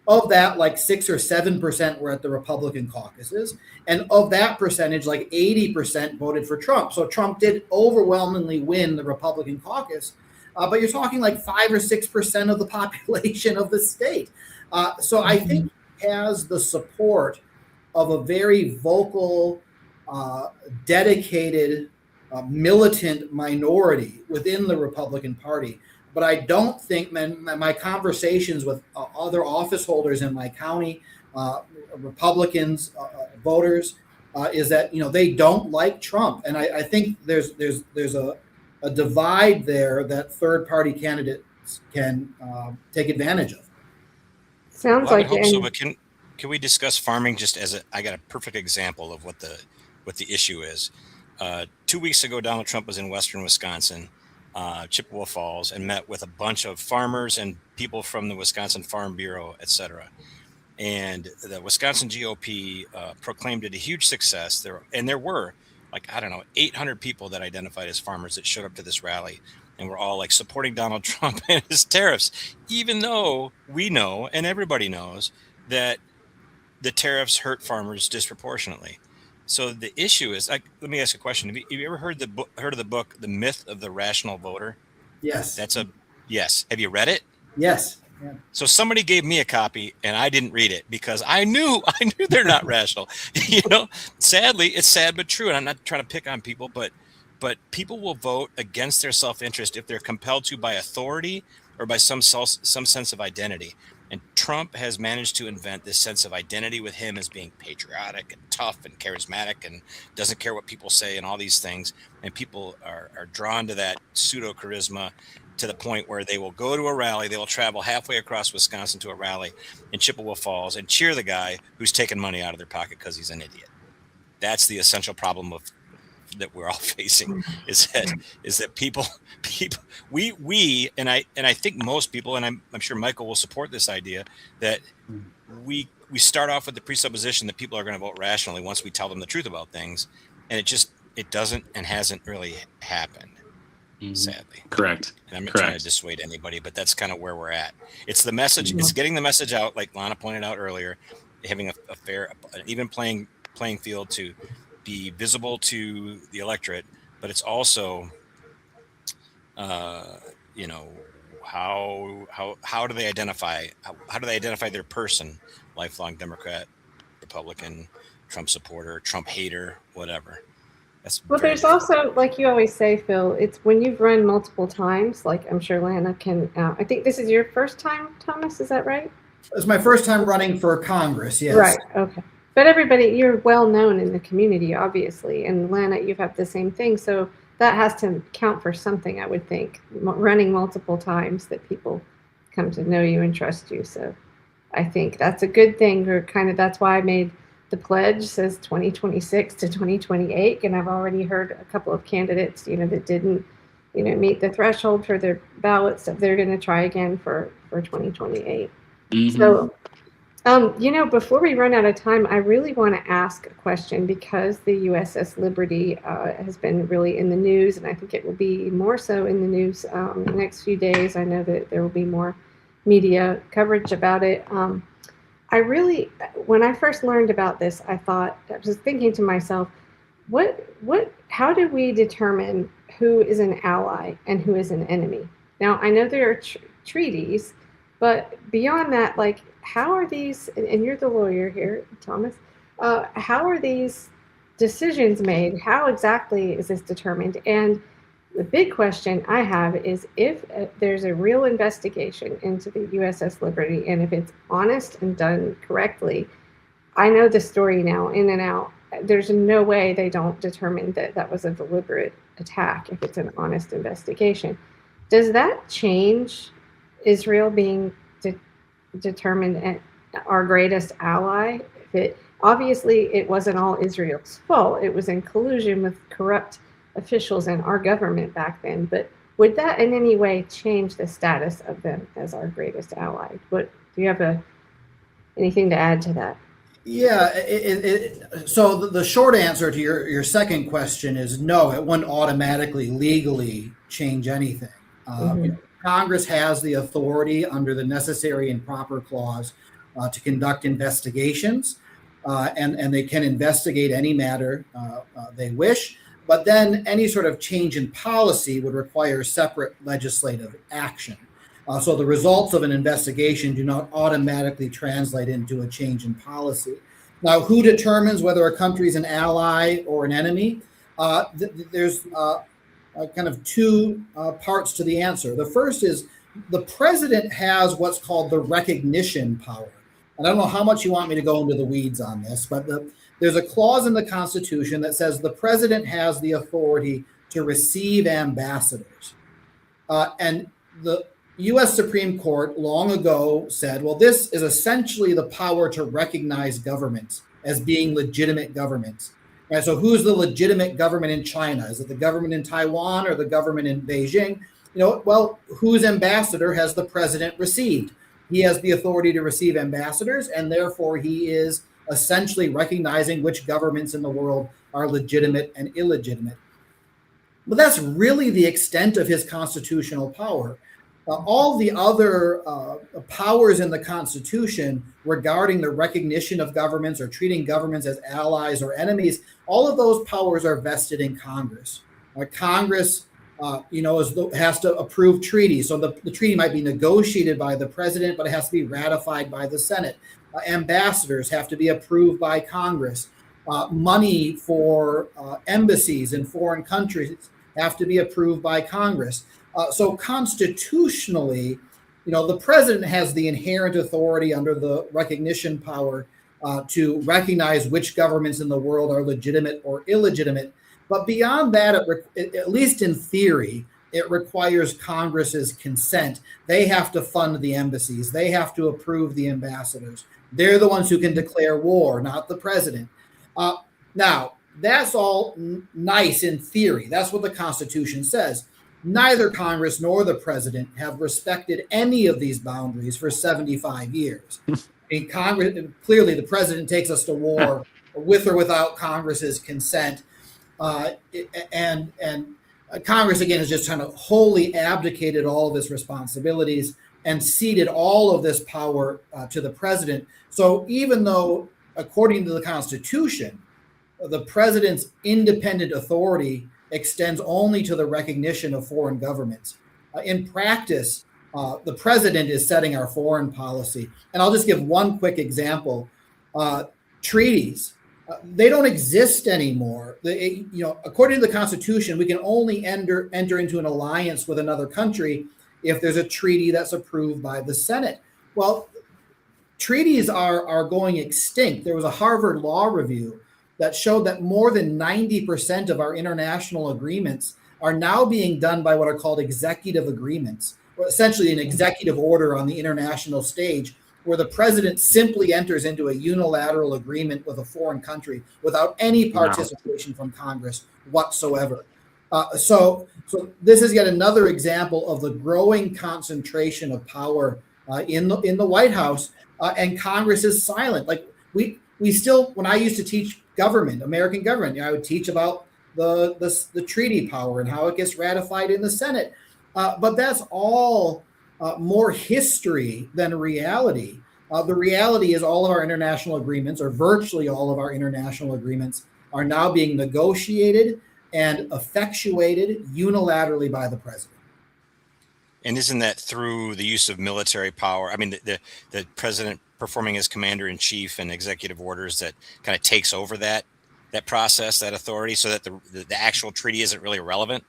Of that, like 6 or 7% were at the Republican caucuses. And of that percentage, like 80% voted for Trump. So Trump did overwhelmingly win the Republican caucus. But you're talking like 5 or 6% of the population of the state. So I think he has the support of a very vocal, dedicated, militant minority within the Republican Party. But I don't think my conversations with other office holders in my county, Republicans, voters, is that they don't like Trump, and I think there's a divide there that third party candidates can take advantage of. Sounds Well, I would like hope it. so, but can we discuss farming just as I got a perfect example of what the issue is. 2 weeks ago, Donald Trump was in Western Wisconsin, Chippewa Falls, and met with a bunch of farmers and people from the Wisconsin Farm Bureau, et cetera. And the Wisconsin GOP proclaimed it a huge success. There were, like, I don't know, 800 people that identified as farmers that showed up to this rally, and were all like supporting Donald Trump and his tariffs, even though we know and everybody knows that the tariffs hurt farmers disproportionately. So the issue is, like, let me ask you a question. Have you ever heard of the book, The Myth of the Rational Voter? Yes. Yes. Have you read it? Yes. Yeah. So somebody gave me a copy and I didn't read it because I knew they're not rational. Sadly, it's sad but true. And I'm not trying to pick on people, but people will vote against their self-interest if they're compelled to by authority or by some sense of identity. And Trump has managed to invent this sense of identity with him as being patriotic and tough and charismatic and doesn't care what people say and all these things. And people are drawn to that pseudo charisma to the point where they will go to a rally. They will travel halfway across Wisconsin to a rally in Chippewa Falls and cheer the guy who's taking money out of their pocket because he's an idiot. That's the essential problem that we're all facing is that people we and I think most people, and I'm sure Michael will support this idea, that we start off with the presupposition that people are going to vote rationally once we tell them the truth about things, and it doesn't and hasn't really happened, sadly. Correct. And I'm not trying to dissuade anybody, but that's kind of where we're at. It's the message. It's getting the message out, like Lana pointed out earlier, having a fair, even playing field to be visible to the electorate, but it's also, how do they identify their person? Lifelong Democrat, Republican, Trump supporter, Trump hater, whatever. Well, there's also, like you always say, Phil, it's when you've run multiple times, like I'm sure Lana can, I think this is your first time, Thomas, is that right? It's my first time running for Congress, yes. Right, okay. But everybody, you're well known in the community, obviously, and Lana, you have the same thing. So that has to count for something, I would think, running multiple times, that people come to know you and trust you. So I think that's a good thing. Or that's why I made the pledge says 2026 to 2028, and I've already heard a couple of candidates, that didn't, meet the threshold for their ballots, that they're going to try again for 2028. Mm-hmm. So. Before we run out of time, I really want to ask a question, because the USS Liberty has been really in the news, and I think it will be more so in the news in the next few days. I know that there will be more media coverage about it. When I first learned about this, I was thinking to myself, how do we determine who is an ally and who is an enemy? Now, I know there are treaties, but beyond that, like, how are these, and you're the lawyer here, Thomas, how are these decisions made? How exactly is this determined? And the big question I have is, if there's a real investigation into the USS Liberty, and if it's honest and done correctly, I know the story now in and out. There's no way they don't determine that was a deliberate attack if it's an honest investigation. Does that change Israel being determined our greatest ally? Obviously it wasn't all Israel's fault. It was in collusion with corrupt officials in our government back then. But would that in any way change the status of them as our greatest ally? Do you have anything to add to that? Yeah. So the short answer to your second question is no, it wouldn't automatically legally change anything. Congress has the authority under the necessary and proper clause to conduct investigations, and they can investigate any matter they wish. But then any sort of change in policy would require separate legislative action. So the results of an investigation do not automatically translate into a change in policy. Now, who determines whether a country is an ally or an enemy? There's kind of two parts to the answer. The first is the president has what's called the recognition power. And I don't know how much you want me to go into the weeds on this, but there's a clause in the Constitution that says the president has the authority to receive ambassadors. And the U.S. Supreme Court long ago said, well, this is essentially the power to recognize governments as being legitimate governments. And so who's the legitimate government in China? Is it the government in Taiwan or the government in Beijing? Well, whose ambassador has the president received? He has the authority to receive ambassadors, and therefore he is essentially recognizing which governments in the world are legitimate and illegitimate. But that's really the extent of his constitutional power. All the other powers in the Constitution regarding the recognition of governments or treating governments as allies or enemies, all of those powers are vested in Congress. Congress, has to approve treaties. So the treaty might be negotiated by the president, but it has to be ratified by the Senate. Ambassadors have to be approved by Congress. Money for embassies in foreign countries have to be approved by Congress. So constitutionally, the president has the inherent authority under the recognition power to recognize which governments in the world are legitimate or illegitimate. But beyond that, at least in theory, it requires Congress's consent. They have to fund the embassies. They have to approve the ambassadors. They're the ones who can declare war, not the president. Now, that's all nice in theory. That's what the Constitution says. Neither Congress nor the president have respected any of these boundaries for 75 years. Congress, clearly, the president takes us to war with or without Congress's consent. And Congress, again, has just kind of wholly abdicated all of its responsibilities and ceded all of this power to the president. So even though, according to the Constitution, the president's independent authority extends only to the recognition of foreign governments, in practice, the president is setting our foreign policy. And I'll just give one quick example. Treaties. They don't exist anymore. According to the Constitution, we can only enter into an alliance with another country if there's a treaty that's approved by the Senate. Well, treaties are going extinct. There was a Harvard Law Review that showed that more than 90% of our international agreements are now being done by what are called executive agreements, or essentially an executive order on the international stage, where the president simply enters into a unilateral agreement with a foreign country without any participation from Congress whatsoever. So this is yet another example of the growing concentration of power in the White House, and Congress is silent. Like we still, when I used to teach government, American government, I would teach about the treaty power and how it gets ratified in the Senate. But that's all more history than reality. The reality is all of our international agreements, or virtually all of our international agreements, are now being negotiated and effectuated unilaterally by the president. And isn't that through the use of military power? I mean, the president performing as commander-in-chief and executive orders that kind of takes over that process, that authority, so that the actual treaty isn't really relevant?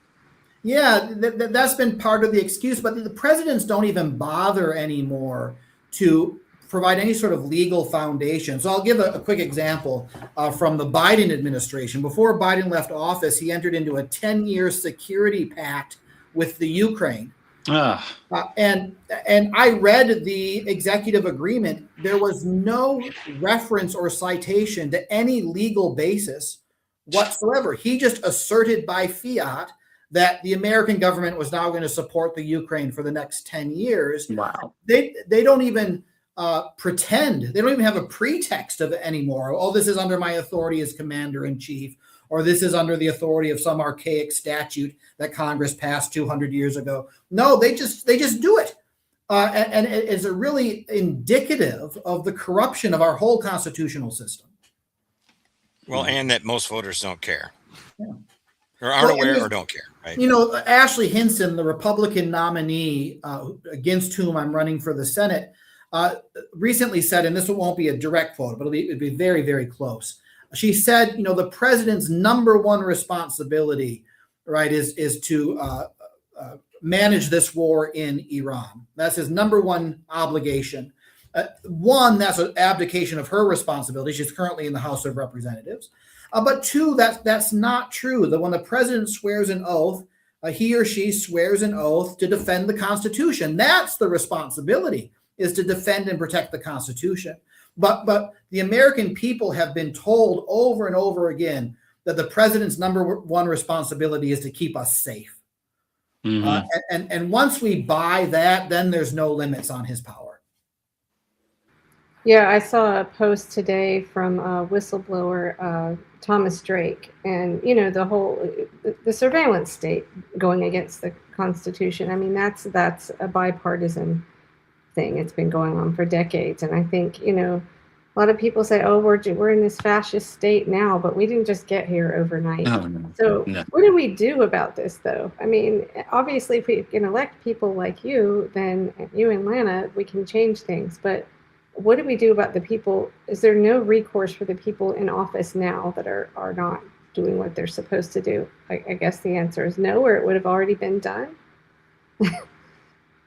Yeah, that's been part of the excuse, but the presidents don't even bother anymore to provide any sort of legal foundation. So I'll give a quick example from the Biden administration. Before Biden left office, he entered into a 10-year security pact with the Ukraine. And I read the executive agreement. There was no reference or citation to any legal basis whatsoever. He just asserted by fiat that the American government was now going to support the Ukraine for the next 10 years. Wow. They don't even pretend. They don't even have a pretext of it anymore. Oh, this is under my authority as commander in chief, or this is under the authority of some archaic statute that Congress passed 200 years ago. No, they just do it. And it is a really indicative of the corruption of our whole constitutional system. Well, and that most voters don't care. Yeah. Or aren't aware or don't care, right? You know, Ashley Hinson, the Republican nominee against whom I'm running for the Senate, recently said, and this won't be a direct quote, but it'll be very, very close. She said, you know, the president's number one responsibility, right, is to manage this war in Iran. That's his number one obligation. One, that's an abdication of her responsibility. She's currently in the House of Representatives. But two, that's not true. That when the president swears an oath, he or she swears an oath to defend the Constitution. That's the responsibility, is to defend and protect the Constitution. But the American people have been told over and over again that the president's number one responsibility is to keep us safe. Mm-hmm. And once we buy that, then there's no limits on his power. Yeah, I saw a post today from whistleblower Thomas Drake, and you know, the surveillance state going against the Constitution. I mean, that's a bipartisan thing. It's been going on for decades, and I think, you know, a lot of people say, "Oh, we're in this fascist state now," but we didn't just get here overnight. So, what do we do about this, though? I mean, obviously, if we can elect people like you, then you and Lana, we can change things. But what do we do about the people? Is there no recourse for the people in office now that are not doing what they're supposed to do? I guess the answer is no, or it would have already been done.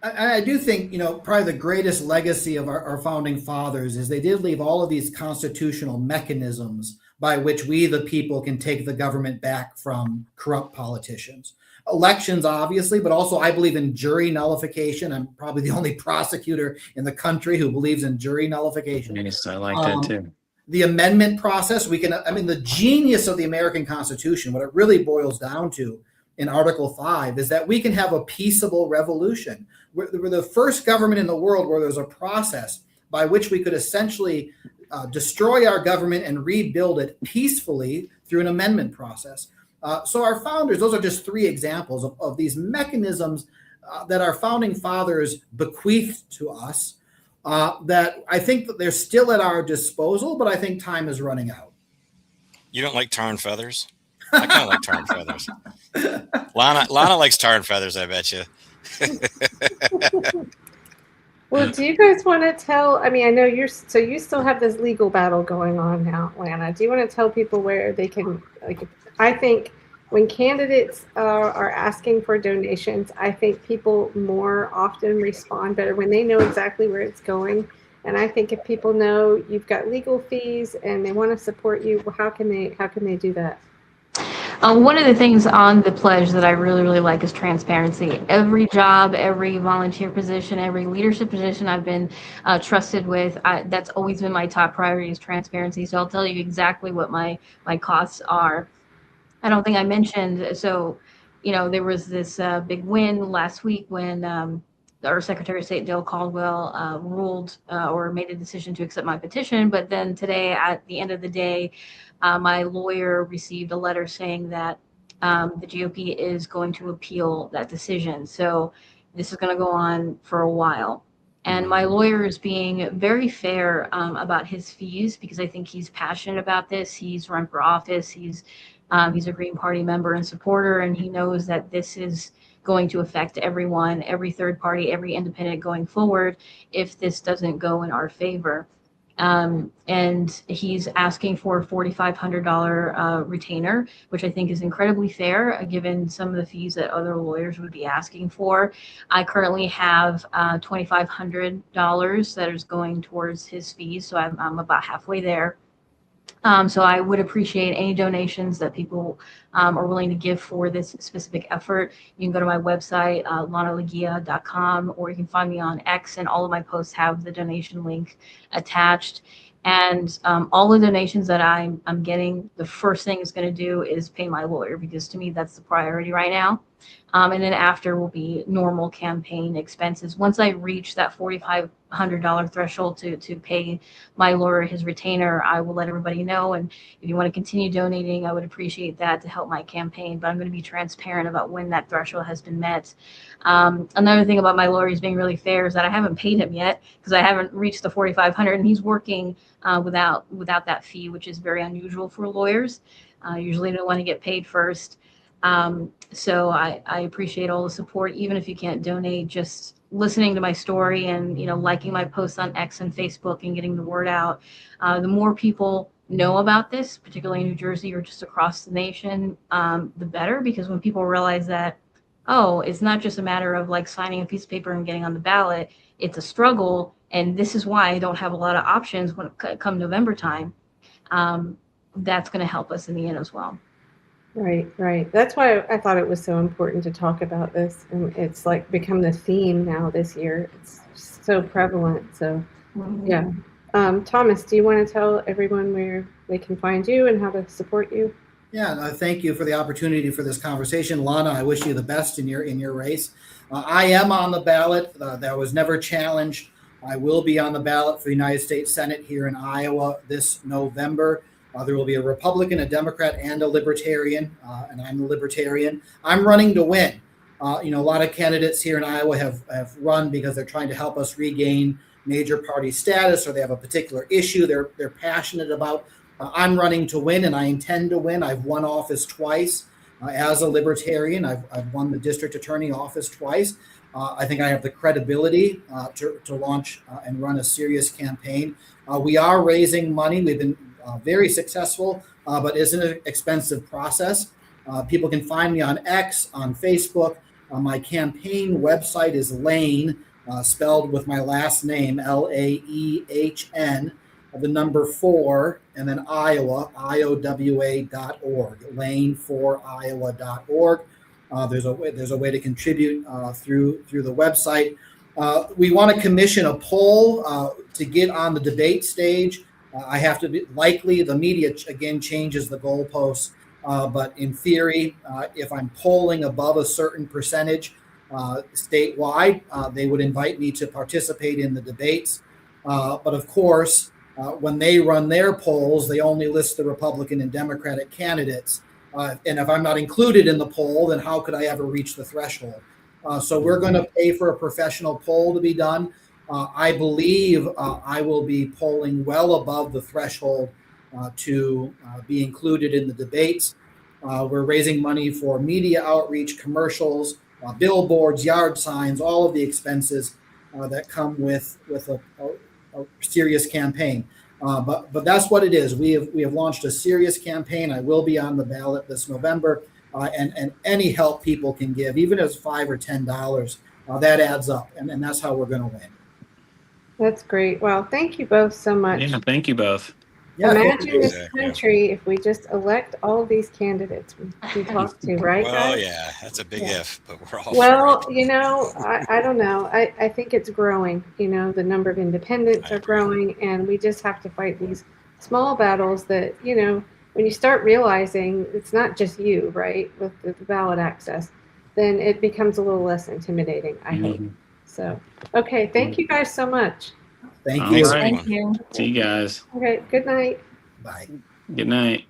I do think, you know, probably the greatest legacy of our founding fathers is they did leave all of these constitutional mechanisms by which we, the people, can take the government back from corrupt politicians. Elections, obviously, but also I believe in jury nullification. I'm probably the only prosecutor in the country who believes in jury nullification. Yes, I like that too. The amendment process, the genius of the American Constitution, what it really boils down to in Article 5 is that we can have a peaceable revolution. We're the first government in the world where there's a process by which we could essentially destroy our government and rebuild it peacefully through an amendment process. So our founders, those are just three examples of these mechanisms that our founding fathers bequeathed to us that I think that they're still at our disposal, but I think time is running out. You don't like tar and feathers? I kind of like tar and feathers. Lana likes tar and feathers, I bet you. Well, do you guys want to tell? I mean, I know you still have this legal battle going on now, Lana. Do you want to tell people where they can? Like, I think when candidates are asking for donations, I think people more often respond better when they know exactly where it's going. And I think if people know you've got legal fees and they want to support you, well, how can they do that? One of the things on the pledge that I really, really like is transparency. Every job, every volunteer position, every leadership position I've been trusted with, that's always been my top priority is transparency. So I'll tell you exactly what my costs are. I don't think I mentioned, so, you know, there was this big win last week when our Secretary of State, Dale Caldwell, ruled or made a decision to accept my petition. But then today, at the end of the day, my lawyer received a letter saying that the GOP is going to appeal that decision. So this is going to go on for a while. And my lawyer is being very fair about his fees because I think he's passionate about this. He's run for office. He's a Green Party member and supporter, and he knows that this is going to affect everyone, every third party, every independent going forward if this doesn't go in our favor. And he's asking for a $4,500 retainer, which I think is incredibly fair, given some of the fees that other lawyers would be asking for. I currently have $2,500 that is going towards his fees, so I'm about halfway there. So I would appreciate any donations that people are willing to give for this specific effort. You can go to my website, lanaleguia.com, or you can find me on X, and all of my posts have the donation link attached. And all the donations that I'm getting, the first thing it's going to do is pay my lawyer, because to me that's the priority right now. And then after will be normal campaign expenses. Once I reach that $100 threshold to pay my lawyer his retainer, I will let everybody know. And if you want to continue donating, I would appreciate that to help my campaign. But I'm going to be transparent about when that threshold has been met. Another thing about my lawyer, he's being really fair, is that I haven't paid him yet because I haven't reached the $4,500, and he's working without that fee, which is very unusual for lawyers. Usually they don't want to get paid first. So I appreciate all the support, even if you can't donate, just listening to my story and, liking my posts on X and Facebook and getting the word out. The more people know about this, particularly in New Jersey or just across the nation, the better, because when people realize that, oh, it's not just a matter of like signing a piece of paper and getting on the ballot, it's a struggle. And this is why I don't have a lot of options when it come November time. That's going to help us in the end as well. Right. That's why I thought it was so important to talk about this. And it's like become the theme now this year. It's so prevalent. So, yeah. Thomas, do you want to tell everyone where they can find you and how to support you? Yeah, thank you for the opportunity for this conversation. Lana, I wish you the best in your race. I am on the ballot. That was never challenged. I will be on the ballot for the United States Senate here in Iowa this November. There will be a Republican, a Democrat, and a Libertarian, and I'm a Libertarian. I'm running to win. A lot of candidates here in Iowa have run because they're trying to help us regain major party status, or they have a particular issue they're passionate about. I'm running to win, and I intend to win. I've won office twice as a Libertarian. I've won the district attorney office twice. I think I have the credibility to launch and run a serious campaign. We are raising money. We've been very successful, but it's an expensive process. People can find me on X, on Facebook. My campaign website is Laehn, spelled with my last name, Laehn, the number 4, and then Iowa, IOWA.org, Laehn4Iowa.org. There's a way to contribute through the website. We want to commission a poll to get on the debate stage. I have to be likely the media again changes the goalposts, but in theory, if I'm polling above a certain percentage statewide, they would invite me to participate in the debates. But of course, when they run their polls, they only list the Republican and Democratic candidates. And if I'm not included in the poll, then how could I ever reach the threshold? So we're going to pay for a professional poll to be done. I believe I will be polling well above the threshold to be included in the debates. We're raising money for media outreach, commercials, billboards, yard signs, all of the expenses that come with a serious campaign. But that's what it is. We have launched a serious campaign. I will be on the ballot this November, and any help people can give, even if it's $5 or $10, that adds up, and that's how we're going to win. That's great. Well, thank you both so much. Yeah, thank you both. Yeah, Imagine this country if we just elect all these candidates we talk to, right? Well, guys? yeah, that's a big if, but we're all Well, for it. I don't know. I think it's growing. The number of independents are growing, and we just have to fight these small battles that, when you start realizing it's not just you, right, with the ballot access, then it becomes a little less intimidating, I hope. So, okay. Thank you guys so much. Thank All you. right. Thank you. See you guys. Okay. Good night. Bye. Good night.